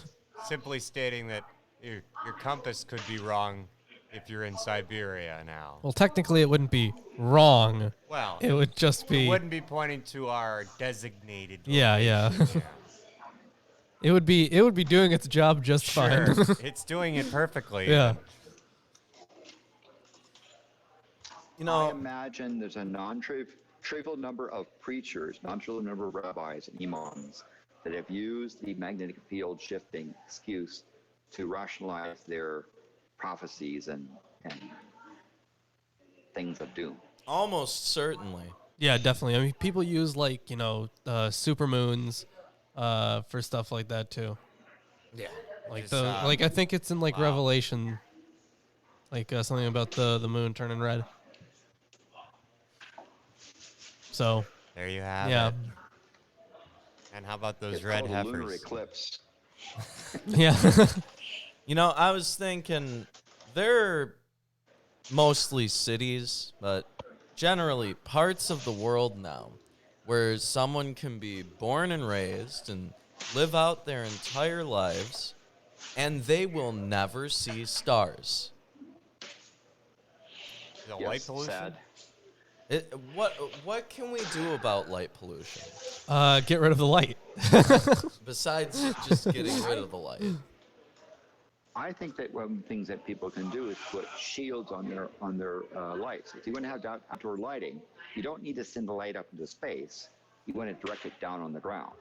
simply stating that your compass could be wrong if you're in Siberia now. Well, technically, it wouldn't be wrong. Well, It would just it be. wouldn't be pointing to our designated Yeah, yeah. location. It would be doing its job just Sure, fine. it's doing it perfectly. Yeah. You I know, imagine there's a non-trivial number of preachers, non-trivial number of rabbis and imams that have used the magnetic field shifting excuse to rationalize their prophecies and things of doom. almost certainly. Yeah, definitely. I mean, people use like supermoons for stuff like that too. Yeah. Like Just, I think it's in like wow. Revelation, like something about the moon turning red. So There you have yeah, it. And how about those It's red called a lunar heifers? eclipse. yeah. You know, I was thinking they're mostly cities, but generally parts of the world now where someone can be born and raised and live out their entire lives and they will never see stars. The Yes, light pollution? sad. What can we do about light pollution Get rid of the light. besides just getting rid of the light? I think that one of the things that people can do is put shields on their lights. If you want to have outdoor lighting, you don't need to send the light up into space. You want to direct it down on the ground,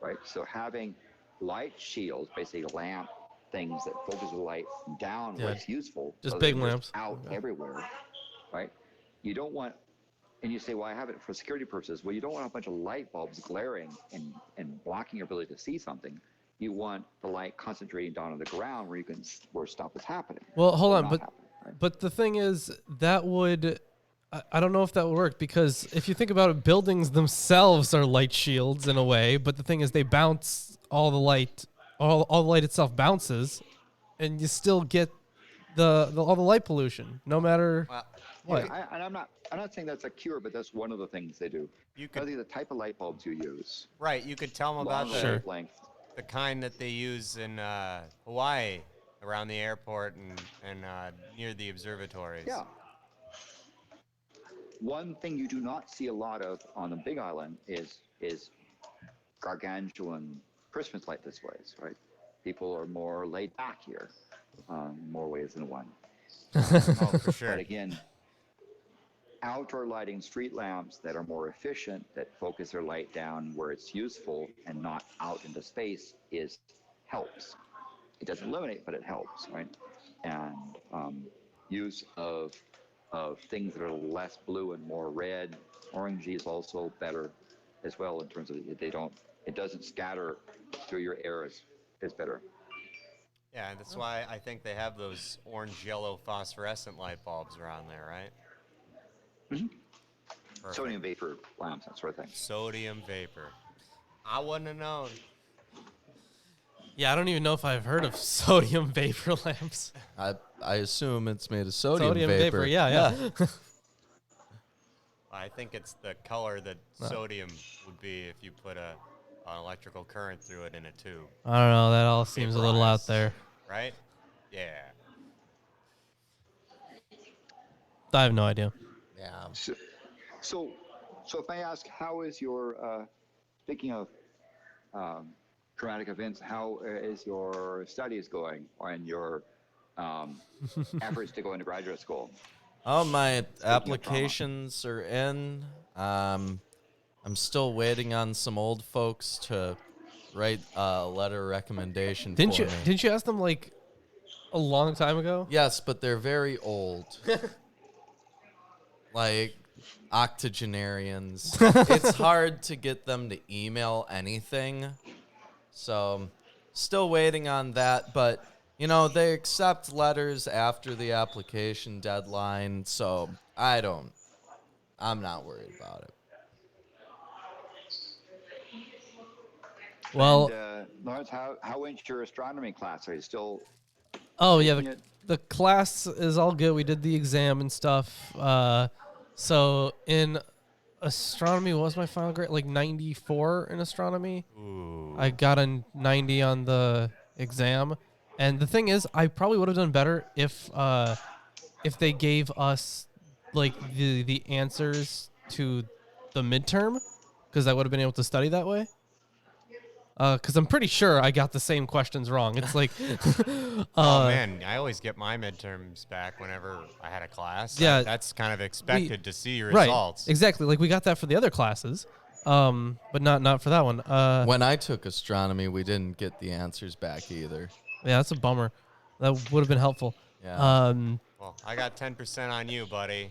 right? So having light shields, basically lamp things that focus the light down where Yeah, it's useful, just rather big than lamps. out everywhere, right? You don't want, and you say, well, I have it for security purposes. Well, you don't want a bunch of light bulbs glaring and blocking your ability to see something. You want the light concentrating down on the ground where stuff is happening. Well, hold or on, not but happening, right? but the thing is that would. I don't know if that would work because if you think about it, buildings themselves are light shields in a way, but the thing is they bounce all the light, all the light itself bounces, and you still get all the light pollution, no matter Well, what. Yeah, and I'm not saying that's a cure, but that's one of the things they do. you I could, think the type of light bulbs you use, right, you could tell them about long the, Sure. wavelength. the kind that they use in Hawaii around the airport and near the observatories. Yeah. One thing you do not see a lot of on the Big Island is gargantuan Christmas light displays, right? People are more laid back here, more ways than one. Oh, for sure. But again, outdoor lighting, street lamps that are more efficient, that focus their light down where it's useful and not out into space helps. It doesn't eliminate, but it helps, right? And use of things that are less blue and more red, orangey is also better as well in terms of it doesn't scatter through your air is better. Yeah, that's why I think they have those orange-yellow phosphorescent light bulbs around there, right? Perfect. Sodium vapor lamps, that sort of thing. Sodium vapor. I wouldn't have known. Yeah, I don't even know if I've heard of sodium vapor lamps. I assume it's made of sodium vapor. Yeah. I think it's the color that sodium would be if you put an electrical current through it in a tube, I don't know. That all seems a little out Vaporized. there. right? Yeah. I have no idea. Yeah. So if I ask, how is your speaking of traumatic events. How is your studies going and your efforts to go into graduate school? Oh, my of trauma. applications are in. I'm still waiting on some old folks to write a letter of recommendation for me. Didn't you ask them like a long time ago? Yes, but they're very old. Like octogenarians. It's hard to get them to email anything. So, still waiting on that, but they accept letters after the application deadline, so I'm not worried about it. Well, And, Lawrence, how went your astronomy class? Are you still? oh yeah, taking it? the class is all good. We did the exam and stuff. So in astronomy, what was my final grade? Like 94 in astronomy. Ooh. I got a 90 on the exam, and the thing is, I probably would have done better if they gave us like the answers to the midterm, because I would have been able to study that way. Because I'm pretty sure I got the same questions wrong. It's like, Oh man, I always get my midterms back whenever I had a class. Yeah, That's kind of expected to see your right, results. exactly. Like we got that for the other classes, but not for that one. When I took astronomy, we didn't get the answers back either. Yeah, that's a bummer. That would have been helpful. Yeah. Well, I got 10% on you, buddy.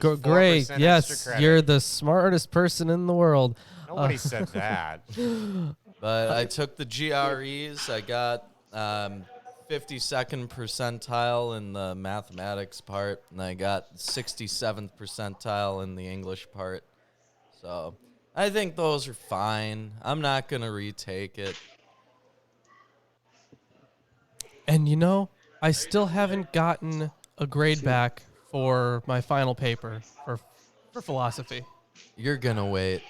Great. 4% Yes, extra credit. you're the smartest person in the world. Nobody said that. But I took the GREs. I got 52nd percentile in the mathematics part, and I got 67th percentile in the English part. So I think those are fine. I'm not going to retake it. And I still haven't gotten a grade back for my final paper for philosophy. You're going to wait.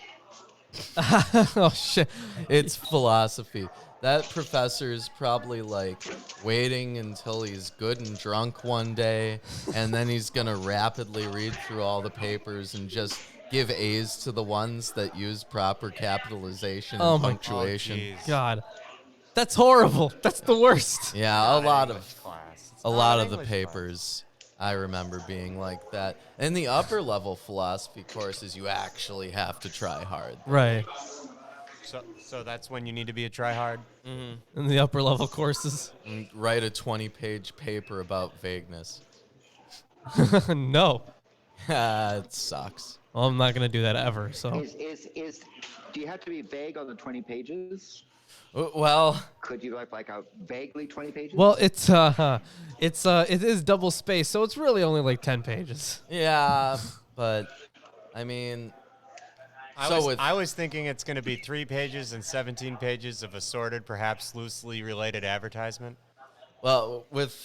Oh shit. It's philosophy. That professor's probably like waiting until he's good and drunk one day, and then he's going to rapidly read through all the papers and just give A's to the ones that use proper capitalization Oh and my punctuation. Jeez. God. That's horrible. That's the worst. Yeah, a lot of Class. It's a not lot an of the English papers I remember being like that. In the upper level philosophy courses, you actually have to try hard. Right. class. So that's when you need to be a tryhard. In the upper level courses. And write a 20-page paper about vagueness. No. It sucks. Well, I'm not going to do that ever. So Do you have to be vague on the 20 pages? Well, Could you like a vaguely 20 pages? well, it is double space, so it's really only like 10 pages. yeah, but I mean, I was thinking it's going to be 3 pages and 17 pages of assorted, perhaps loosely related advertisement. well, with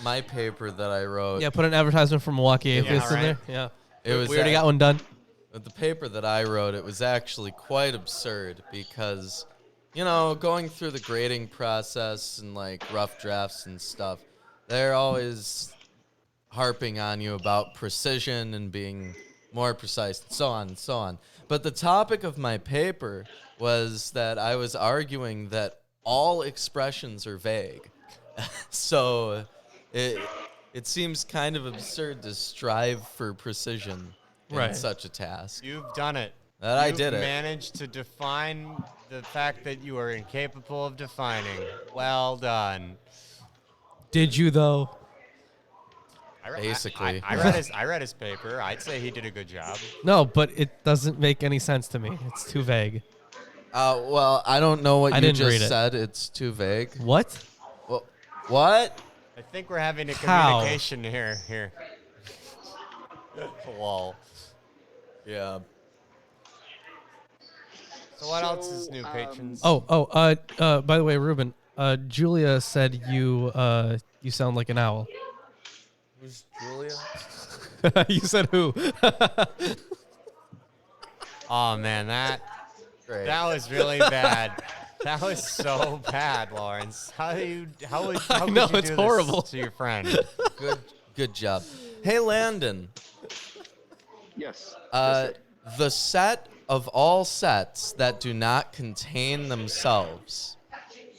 my paper that I wrote, Yeah, put an advertisement for Milwaukee Atheists in right. there. Yeah. it was We already got one done. with the paper that I wrote, it was actually quite absurd because, going through the grading process and like rough drafts and stuff, they're always harping on you about precision and being more precise, and so on and so on. But the topic of my paper was that I was arguing that all expressions are vague. So it seems kind of absurd to strive for precision in Right. such a task. You've done it. That I You've did it. managed to define the fact that you are incapable of defining. Well done. Did you though? Basically. I read his paper. I'd say he did a good job. No, but it doesn't make any sense to me. It's too vague. Well, I don't know what I you didn't read just it. said. It's too vague. What? Well, what? I think we're having a How? communication here. Lol. Yeah. So what else is new, patrons? By the way, Ruben, Julia said you sound like an owl. Who's Julia? You said who? Oh man, that Great. was really bad. That was so bad, Lawrence. How could you know, do it's this horrible. to your friend? Good job. Hey, Landon. Yes. The set of all sets that do not contain themselves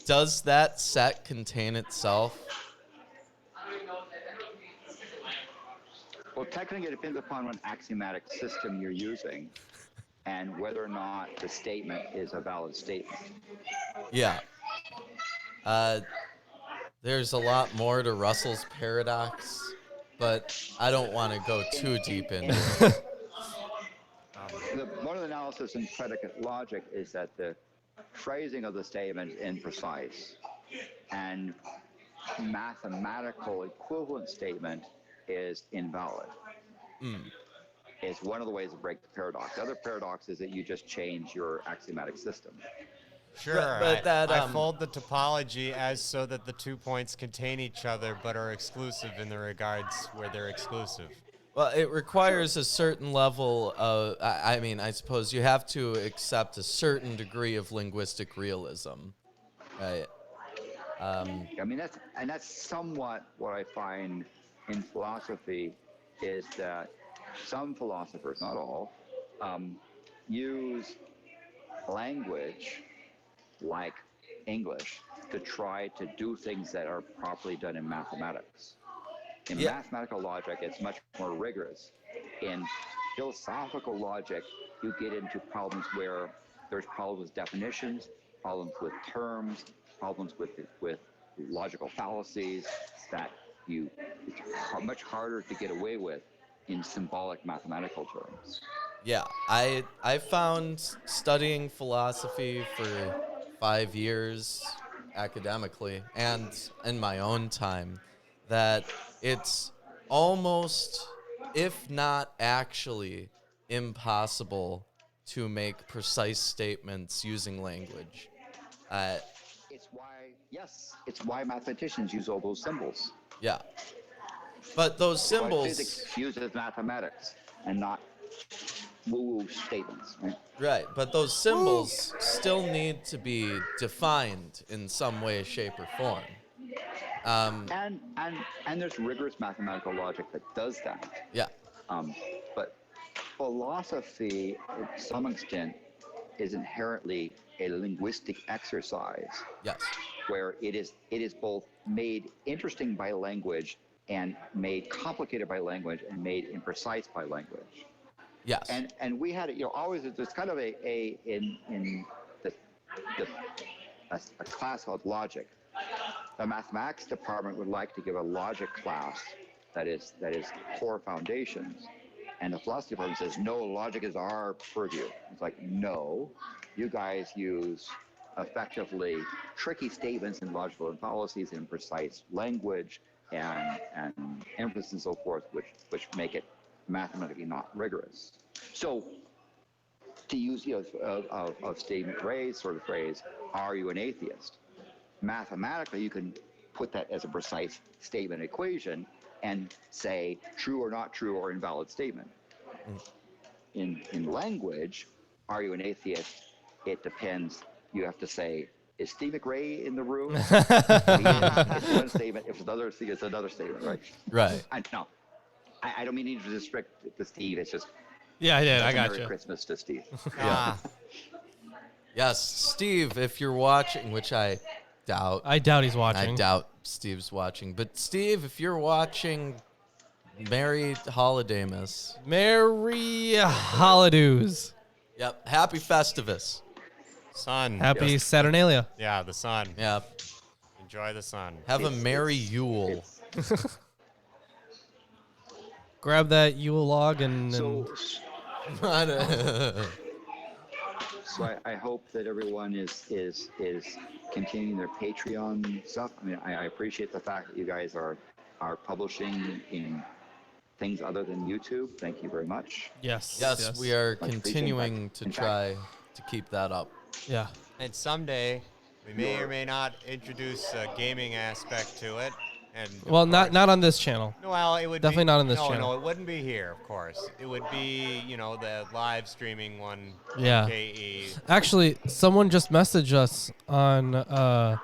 does that set contain itself? Well, technically, it depends upon what axiomatic system you're using and whether or not the statement is a valid statement. Yeah. There's a lot more to Russell's paradox, but I don't want to go too deep into it. The one of the analysis in predicate logic is that the phrasing of the statement is imprecise, and mathematical equivalent statement is invalid. Is one of the ways to break the paradox. The other paradox is that you just change your axiomatic system. Sure, but that, I fold the topology as so that the 2 points contain each other but are exclusive in the regards where they're exclusive. Well, it requires a certain level of, I mean, I suppose you have to accept a certain degree of linguistic realism, right? I mean, that's somewhat what I find in philosophy is that some philosophers, not all, use language like English to try to do things that are properly done in mathematics. In mathematical logic, it's much more rigorous. In philosophical logic, you get into problems where there's problems with definitions, problems with terms, problems with logical fallacies that are much harder to get away with in symbolic mathematical terms. Yeah, I found studying philosophy for 5 years academically and in my own time that it's almost, if not actually, impossible to make precise statements using language. It's why mathematicians use all those symbols. Yeah. But those Why symbols, physics uses mathematics and not woo-woo statements, right? right, but those symbols still need to be defined in some way, shape, or form. And there's rigorous mathematical logic that does that. Yeah. But philosophy, to some extent, is inherently a linguistic exercise. Yes. Where it is both made interesting by language and made complicated by language and made imprecise by language. Yes. And we had always there's kind of in a class called logic. The mathematics department would like to give a logic class that is core foundations, and the philosophy department says no, logic is our purview. It's like, no, you guys use effectively tricky statements and logical fallacies in precise language and emphasis and so forth, which make it mathematically not rigorous. So to use of Stephen Gray's sort of phrase, are you an atheist? Mathematically, you can put that as a precise statement equation and say true or not true or invalid statement. In language, are you an atheist? It depends. You have to say, is Steve McRae in the room? It's one statement. If it's another thing, it's another statement, right? Right. No, I don't mean to restrict to Steve. It's just Yeah, I did. I got Merry you. Christmas to Steve. Yeah. Yes, Steve, if you're watching, which I doubt. I doubt he's watching. I doubt Steve's watching. But Steve, if you're watching, Merry Holiday, Miss. Merry Holidays. Yep. Happy Festivus. Sun. Happy Saturnalia. Yeah, the sun. Yep. Enjoy the sun. Have a Merry Yule. Grab that Yule log and So I hope that everyone is continuing their Patreon stuff. I mean, I appreciate the fact that you guys are publishing in things other than YouTube. Thank you very much. yes. Yes, we are Much continuing appreciated. to In try to keep that up. Yeah. And someday, we may or may not introduce a gaming aspect to it. And of Well, course- not on this channel. Well, it would Definitely be, not on this no, channel. No, it wouldn't be here, of course. It would be, the live streaming one. Yeah. KE. Actually, someone just messaged us on our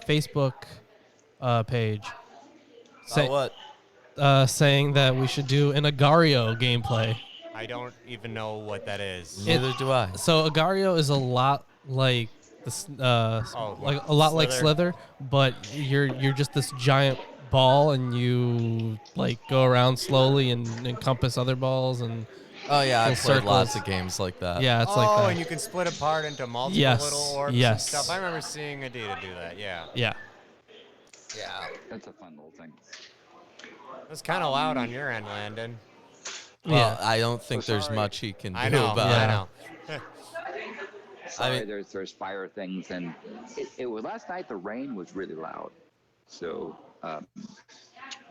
Facebook page, What? saying that we should do an Agario gameplay. I don't even know what that is. Neither do I. So Agario is a lot like the this Oh, like a lot like Slither. Slither, but you're just this giant ball and you like go around slowly and encompass other balls and Oh yeah, I've little played lots circles. of games like that. Yeah, it's like Oh, that. and you can split apart into multiple Yes, little orbs and yes. stuff. I remember seeing Adita do that. Yeah, Yeah. Yeah. That's a fun little thing. it was kind of loud on your end, Landon. Well, Yeah. I don't think there's sorry. much he can do I know. about I it. know. Sorry, mean- there's fire things, and it was last night. The rain was really loud. So,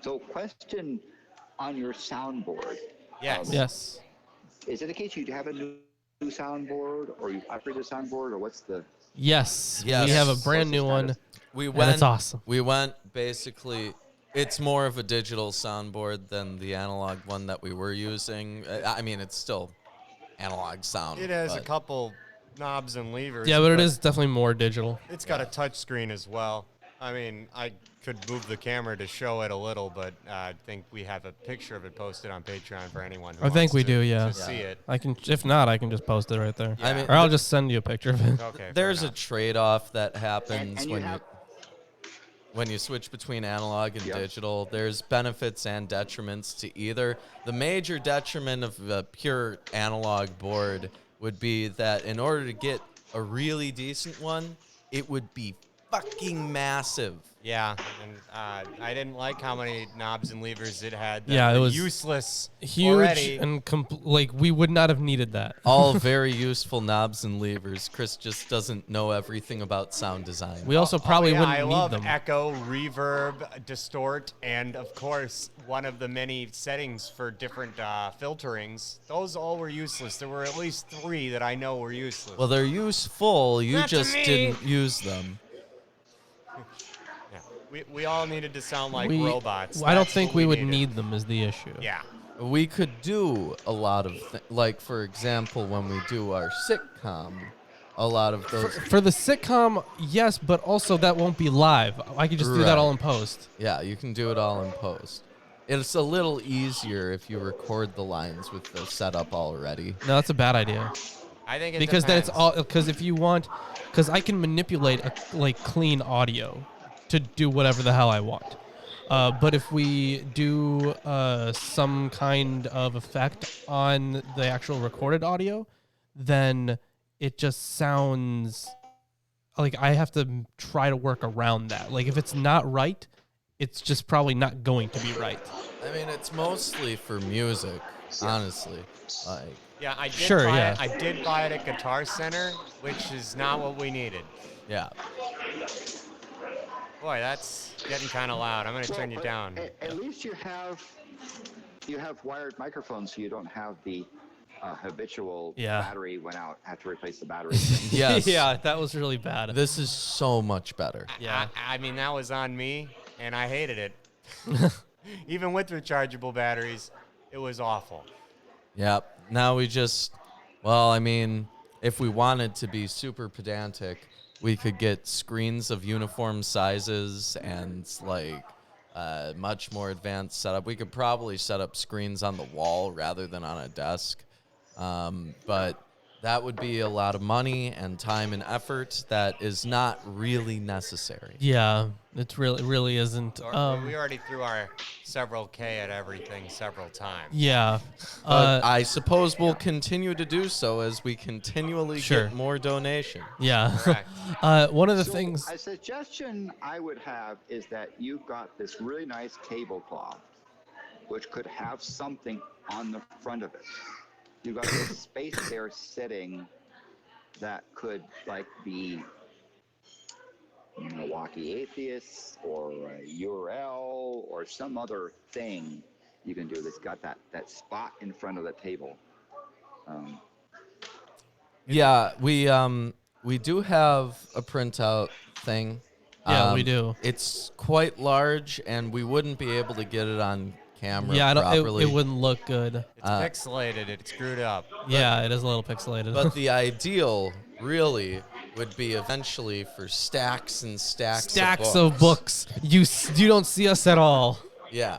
so question on your soundboard. Yes. Yes. Is it the case you have a new soundboard, or you upgraded the soundboard, or what's the? Yes. Yes. We have a What's brand the new one. status? We And went. it's awesome. We went basically. It's more of a digital soundboard than the analog one that we were using. I mean, it's still analog sound. It has a but- couple knobs and levers. Yeah, but it is definitely more digital. It's got a touch screen as well. I mean, I could move the camera to show it a little, but I think we have a picture of it posted on Patreon for anyone who I think wants we to, do, yeah. to see it. I can, if not, I can just post it right there. I mean, Or I'll just send you a picture of it. Okay. fair There's a enough. trade-off that happens And when you have. when you switch between analog and Yeah. digital. There's benefits and detriments to either. The major detriment of a pure analog board would be that in order to get a really decent one, it would be fucking massive. Yeah, and I didn't like how many knobs and levers it had. That Yeah, it were was useless. Huge already. and like we would not have needed that. All very useful knobs and levers. Chris just doesn't know everything about sound design. We also probably yeah, wouldn't I need love them. echo, reverb, distort, and of course, one of the many settings for different filterings. Those all were useless. There were at least 3 that I know were useless. Well, they're useful. You Not to just me. didn't use them. yeah, we all needed to sound like We- robots. I don't That's think what we would needed. need them is the issue. Yeah. We could do a lot of like, for example, when we do our sitcom, a lot of those. For the sitcom, yes, but also that won't be live. I could just do that Right. all in post. Yeah, you can do it all in post. It's a little easier if you record the lines with the setup already. No, that's a bad idea. I think it Because then it's depends. all because if you want, because I can manipulate like clean audio to do whatever the hell I want. But if we do some kind of effect on the actual recorded audio, then it just sounds like I have to try to work around that. Like if it's not right, it's just probably not going to be right. I mean, it's mostly for music, honestly. Like, Yeah, I did Sure, buy yeah. it. I did buy it at Guitar Center, which is not what we needed. yeah. Boy, that's getting kind of loud. I'm going to turn you But down. At least you have wired microphones, so you don't have the habitual Yeah. battery went out. Have to replace the battery. Yes. Yeah, that was really bad. This is so much better. Yeah. I mean, that was on me, and I hated it. Even with rechargeable batteries, it was awful. Yep. Now we just, well, I mean, if we wanted to be super pedantic, we could get screens of uniform sizes and like much more advanced setup. We could probably set up screens on the wall rather than on a desk. But that would be a lot of money and time and effort that is not really necessary. Yeah, it really isn't. We already threw our several K at everything several times. Yeah. But I suppose we'll continue to do so as we continually Sure. get more donation. Yeah. Correct. One of the So things. a suggestion I would have is that you've got this really nice tablecloth, which could have something on the front of it. You've got this space there sitting that could like be Milwaukee Atheists or URL or some other thing you can do that's got that spot in front of the table. Yeah, we do have a printout thing. Yeah, we do. It's quite large, and we wouldn't be able to get it on camera Yeah, properly. it wouldn't look good. It's pixelated. It's screwed up. Yeah, it is a little pixelated. But the ideal, really, would be eventually for stacks and stacks, Stacks of books. of books. You don't see us at all. Yeah.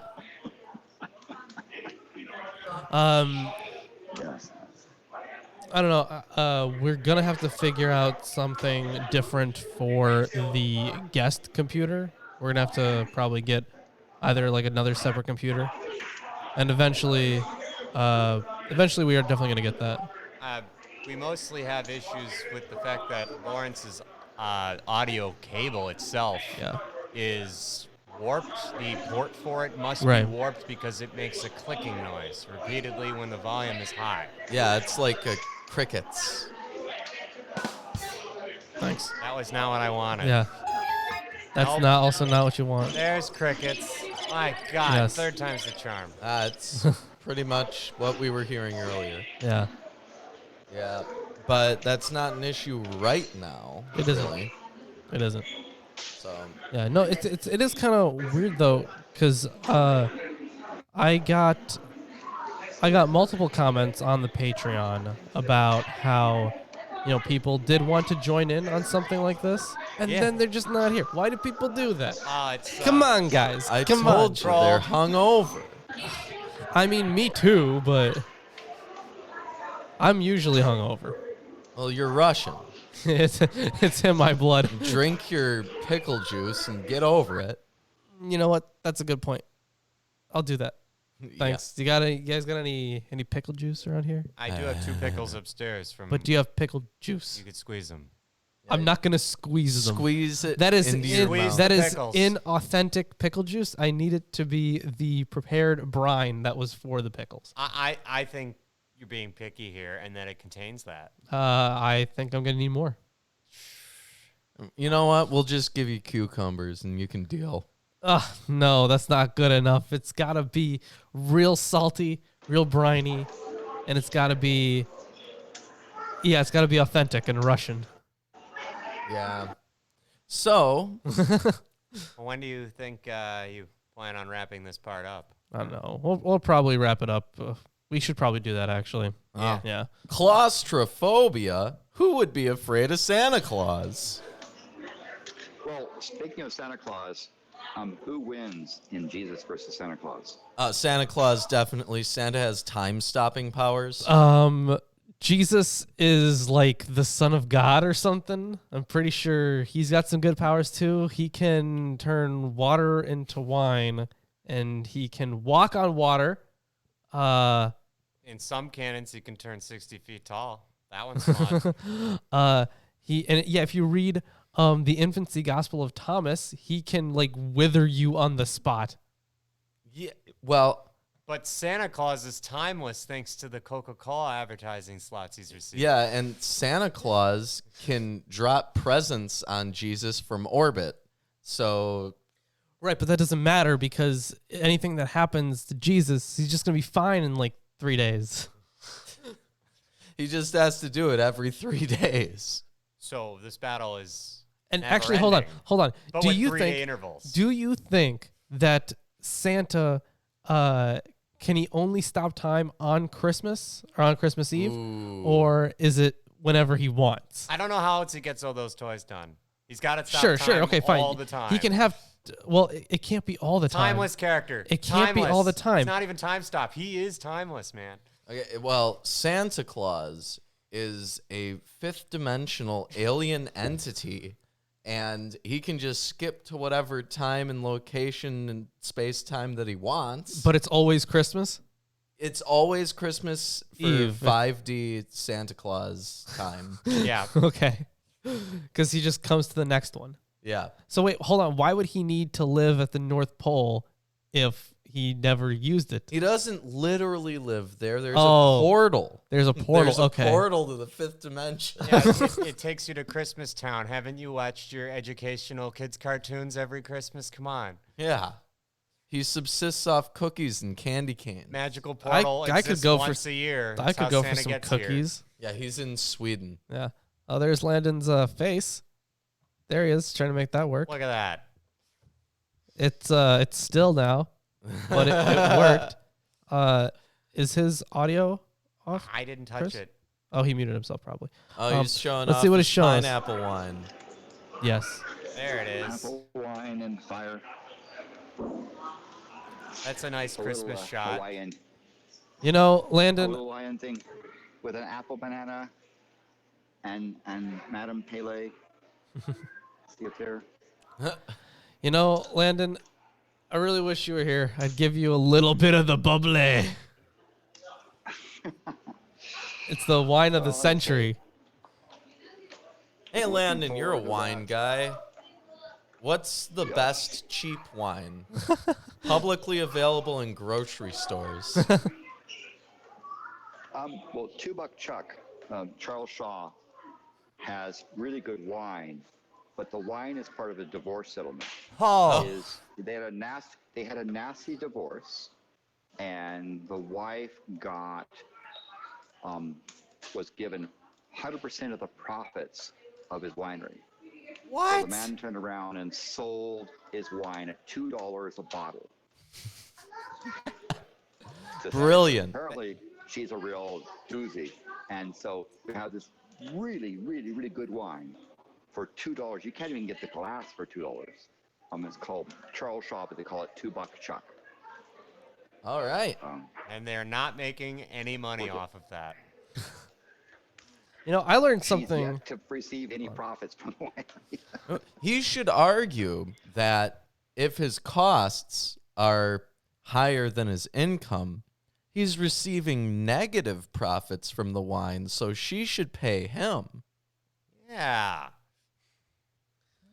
Yes. I don't know. We're gonna have to figure out something different for the guest computer. We're gonna have to probably get either like another separate computer, and eventually we are definitely gonna get that. Uh, we mostly have issues with the fact that Lawrence's audio cable itself Yeah. is warped. The port for it must be Right. warped because it makes a clicking noise repeatedly when the volume is high. Yeah, it's like crickets. Thanks. That was not what I wanted. Yeah. That's Nope. not what you want. There's crickets. My God, Yes. third time's the charm. It's pretty much what we were hearing earlier. Yeah. Yeah, but that's not an issue right now. It isn't. Really. It isn't. So Yeah. No. It is kind of weird though, because I got multiple comments on the Patreon about how, people did want to join in on something like this, and Yeah. then they're just not here. Why do people do that? It's, Come on, guys. I Come told on. you troll. they're hungover. I mean, me too, but I'm usually hungover. Well, you're Russian. it's in my blood. Drink your pickle juice and get over it. You know what? That's a good point. I'll do that. Thanks. You guys got any pickle juice around here? I do have 2 pickles upstairs from. But do you have pickle juice? You could squeeze them. I'm not gonna squeeze them. Squeeze it. That is into your Squeeze mouth. the that is pickles. inauthentic pickle juice. I need it to be the prepared brine that was for the pickles. I think you're being picky here, and that it contains that. I think I'm gonna need more. You know what? We'll just give you cucumbers and you can deal. No, that's not good enough. It's gotta be real salty, real briny, and it's gotta be authentic and Russian. Yeah. So, When do you think you plan on wrapping this part up? I don't know. We'll probably wrap it up. We should probably do that actually. Yeah. Yeah. claustrophobia. Who would be afraid of Santa Claus? Well, speaking of Santa Claus, who wins in Jesus versus Santa Claus? Santa Claus, definitely. Santa has time-stopping powers. Jesus is like the son of God or something. I'm pretty sure he's got some good powers too. He can turn water into wine, and he can walk on water. In some cannons, he can turn 60 feet tall. That one's fun. If you read the infancy gospel of Thomas, he can like wither you on the spot. Yeah. Well, But Santa Claus is timeless thanks to the Coca-Cola advertising slots he's received. yeah, and Santa Claus can drop presents on Jesus from orbit. So, Right, but that doesn't matter because anything that happens to Jesus, he's just gonna be fine in like 3 days. he just has to do it every 3 days. So this battle is And never actually, ending, hold on. But Do with you 3-day think? intervals. Do you think that Santa can he only stop time on Christmas or on Christmas Eve, Ooh. or is it whenever he wants? I don't know how else he gets all those toys done. He's got to stop Sure, time okay, fine. all the time. He can have. Well, it can't be all the time. timeless character. It can't be all the Timeless. time. It's not even time stop. He is timeless, man. Okay, well, Santa Claus is a fifth-dimensional alien entity, and he can just skip to whatever time and location and space-time that he wants. But it's always Christmas. It's always Christmas for Eve. 5D Santa Claus time. Yeah. Okay, because he just comes to the next one. Yeah. So wait, hold on. Why would he need to live at the North Pole if he never used it? He doesn't literally live there. There's Oh. a portal. There's a portal. There's a Okay. portal to the fifth dimension. Yeah, it takes you to Christmas Town. Haven't you watched your educational kids cartoons every Christmas? Come on. Yeah. He subsists off cookies and candy canes. Magical portal I could exists go for once a year. I That's could how go Santa for some gets here. cookies. Yeah, he's in Sweden. Yeah. Oh, there's Landon's face. There he is, trying to make that work. Look at that. It's still now, but it worked. Is his audio off? I didn't touch Chris? it. Oh, he muted himself probably. Oh, he's showing let's off see what his it's showing us. pineapple wine. Yes. There it is. Apple wine and fire. That's a nice A Christmas little, shot. Hawaiian, You know, a Landon, little Hawaiian thing. with an apple banana and Madame Pele. See it there? You know, Landon, I really wish you were here. I'd give you a little bit of the bubbly. It's the wine of the century. Hey, Landon, you're a wine guy. What's the best cheap wine? Publicly available in grocery stores. Well, Two Buck Chuck, Charles Shaw, has really good wine, but the wine is part of a divorce settlement. Oh, They had a nasty divorce, and the wife was given 100% of the profits of his winery. So what? the man turned around and sold his wine at $2 a bottle. Brilliant. Apparently, she's a real doozy, and so we have this really, really, really good wine for $2. You can't even get the glass for $2. It's called Charles Shaw, but they call it Two Buck Chuck. All right. And they're not making any money off of that. You know, I learned She's something. yet to receive any profits from the wine. He should argue that if his costs are higher than his income, he's receiving negative profits from the wine, so she should pay him. Yeah.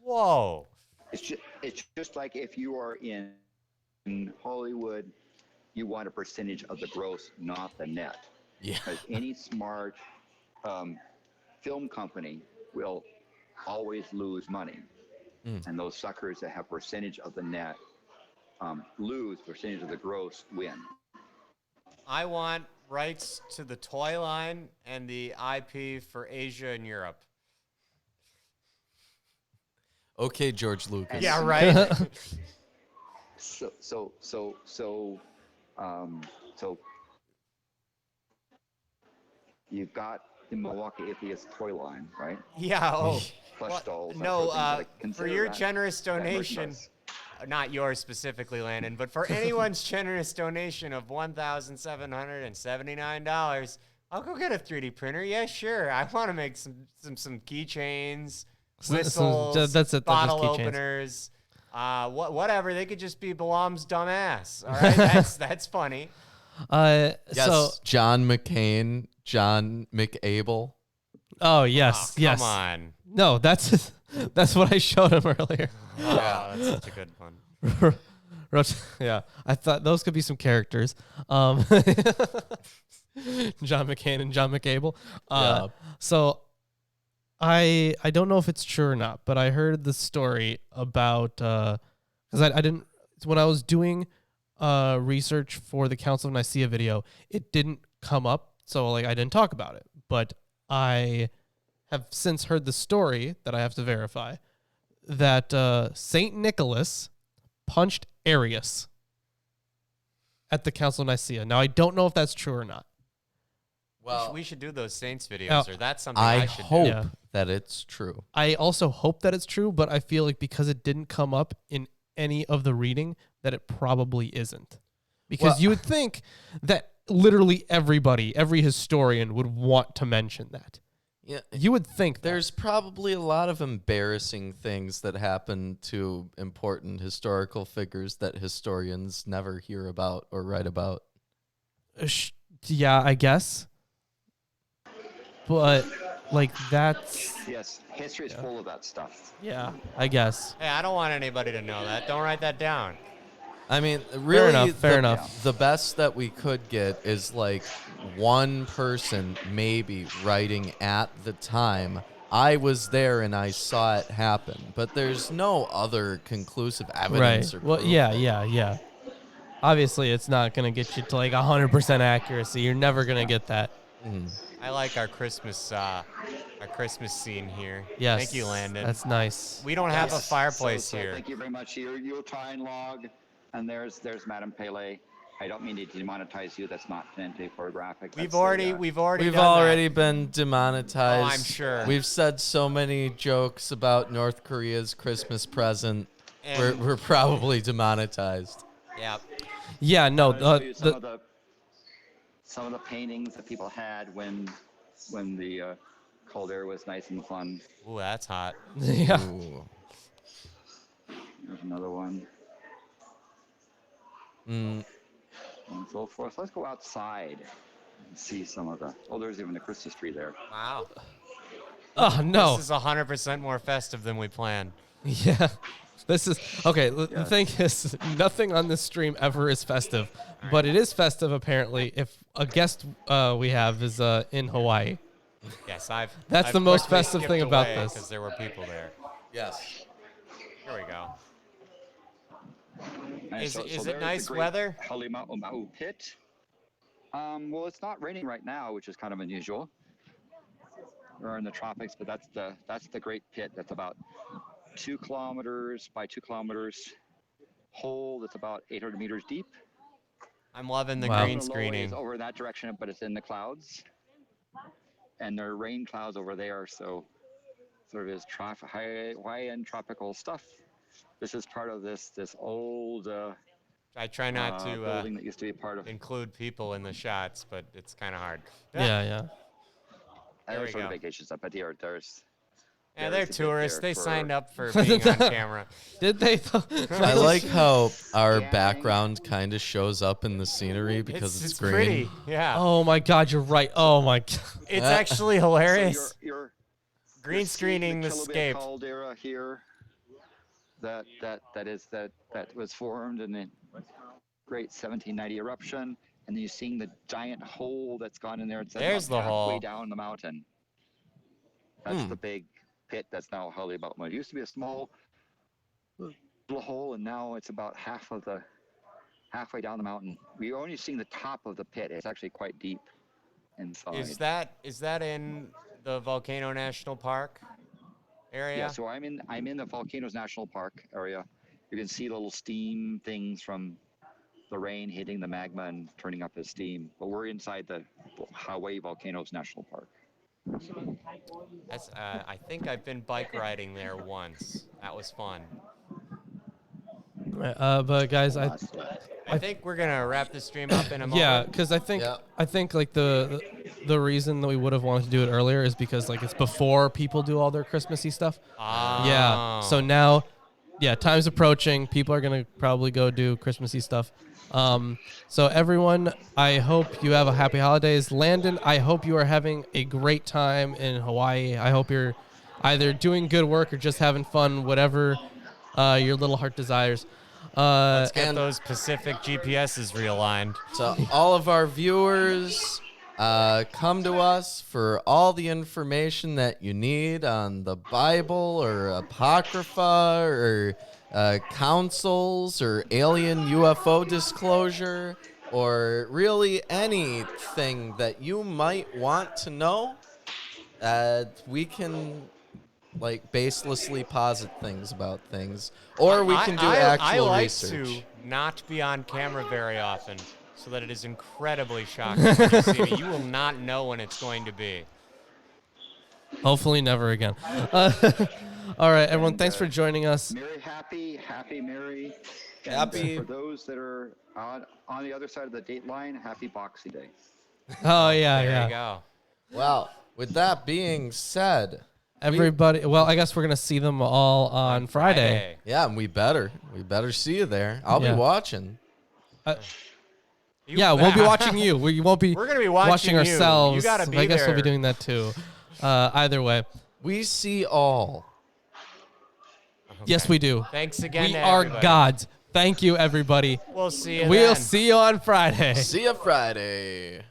Whoa. It's just like if you are in Hollywood, you want a percentage of the gross, not the net. Yeah. Because any smart film company will always lose money. And those suckers that have percentage of the net lose, percentage of the gross win. I want rights to the toy line and the IP for Asia and Europe. Okay, George Lucas. Yeah, right. So you've got the Milwaukee Atheist toy line, right? Yeah. Oh. Plush dolls. that No. sort of thing. Like, For consider your that- generous that donation, merchandise. not yours specifically, Landon, but for anyone's generous donation of $1,779, I'll go get a 3D printer. Yeah, sure. I want to make some keychains, whistles, that's it. That's just bottle keychains. openers, whatever. They could just be Balam's dumbass. All right, that's funny. Yes, So, John McCain, John McAble. oh yes, Oh, yes. Come on. No, that's what I showed him earlier. Oh, that's such a good one. Yeah, I thought those could be some characters. John McCain and John McAble. Yeah. So I don't know if it's true or not, but I heard the story about because I didn't when I was doing research for the Council of Nicaea video, it didn't come up, so like I didn't talk about it. But I have since heard the story that I have to verify that Saint Nicholas punched Arius at the Council of Nicaea. Now I don't know if that's true or not. Well, We should do those Saints videos, Now, or that's something I I should hope do. Yeah. that it's true. I also hope that it's true, but I feel like because it didn't come up in any of the reading, that it probably isn't. Because Well- you would think that literally every historian would want to mention that. Yeah, You would think that. there's probably a lot of embarrassing things that happen to important historical figures that historians never hear about or write about. Yeah, I guess. But like that's Yes, history is full of that stuff. yeah, I guess. Hey, I don't want anybody to know that. Don't write that down. I mean, really, Fair enough. The best that we could get is like one person maybe writing at the time, I was there and I saw it happen. But there's no other conclusive evidence Right. or Well, proof. yeah. Obviously, it's not going to get you to like 100% accuracy. You're never going to get that. I like our Christmas scene here. Yes. Thank you, Landon. That's nice. We don't have a Yes. fireplace So here. Thank you very much. You'll try and log, and there's Madame Pele. I don't mean to demonetize you. That's not pornographic. We've That's already the, we've We've done already that. been demonetized. Oh, I'm sure. We've said so many jokes about North Korea's Christmas present. And- We're probably demonetized. Yeah. Yeah, no. I'll show you some of some of the paintings that people had when the cold air was nice and fun. Ooh, that's hot. Yeah. Ooh. There's another one, Mm, and so forth. Let's go outside and see some of the. Oh, there's even a Christmas tree there. Wow. Oh no. This is 100% more festive than we planned. Yeah. This is okay. The Yes. thing is, nothing on this stream ever is festive, but it is festive apparently if a guest we have is in Hawaii. Yes, That's I've the most quickly festive skipped thing about away this. because there were people there. yes. Here we go. And Is there's it the nice great weather? Halimau pit. Well, it's not raining right now, which is kind of unusual. We're in the tropics, but that's the great pit. That's about 2 kilometers by 2 kilometers hole. That's about 800 meters deep. I'm loving the Wow. green Mauna Loa screening. is over in that direction, but it's in the clouds, and there are rain clouds over there. So sort of is high-end tropical stuff. This is part of this old I try not to building that used to be part of. include people in the shots, but it's kind of hard. Yeah, yeah. Here There's we sort of go. vacation stuff, but here there's. Yeah, there's they're a bit tourists. there They for- signed up for being on camera. Did they? I like how our Gang. background kind of shows up in the scenery because it's green. pretty. Yeah. Oh my God, you're right. Oh my God. It's actually So hilarious. you're Green seeing screening the Kilauea scape. caldera here. That was formed in the great 1790 eruption, and then you're seeing the giant hole that's gone in there. It's There's about the hole. halfway down the mountain. That's the big pit that's now Haleiwa. It used to be a small little hole, and now it's about halfway down the mountain. We're only seeing the top of the pit. It's actually quite deep inside. Is that in the Volcano National Park area? Yeah, so I'm in the Volcanoes National Park area. You can see little steam things from the rain hitting the magma and turning up as steam. But we're inside the Hawaii Volcanoes National Park. That's, I think I've been bike riding there once. That was fun. But guys, I I think we're gonna wrap the stream up in a moment. yeah, because I think like the reason that we would have wanted to do it earlier is because like it's before people do all their Christmassy stuff. Yeah. So now, yeah, time's approaching. People are gonna probably go do Christmassy stuff. So everyone, I hope you have a happy holidays. Landon, I hope you are having a great time in Hawaii. I hope you're either doing good work or just having fun, whatever your little heart desires. Let's get those Pacific GPSs realigned. So all of our viewers, come to us for all the information that you need on the Bible or Apocrypha or councils or alien UFO disclosure or really anything that you might want to know. We can like baselessly posit things about things, or we can do actual I like research. to not be on camera very often, so that it is incredibly shocking when you see me. You will not know when it's going to be. Hopefully never again. All right, everyone, thanks for joining us. Merry, happy, merry. And, Happy- for those that are on the other side of the date line, happy Boxing Day. Oh yeah, There yeah. you go. Well, with that being said, Everybody, well, I guess we're gonna see them all on Friday. yeah, and we better see you there. I'll Yeah. be watching. Yeah, we'll be watching you. We won't be. We're gonna be watching you. ourselves. You gotta be I guess we'll be there. doing that too. Either way, We see all. yes, we do. Thanks again. We to are everybody. gods. Thank you, everybody. We'll see you. We'll then. see you on Friday. See you Friday.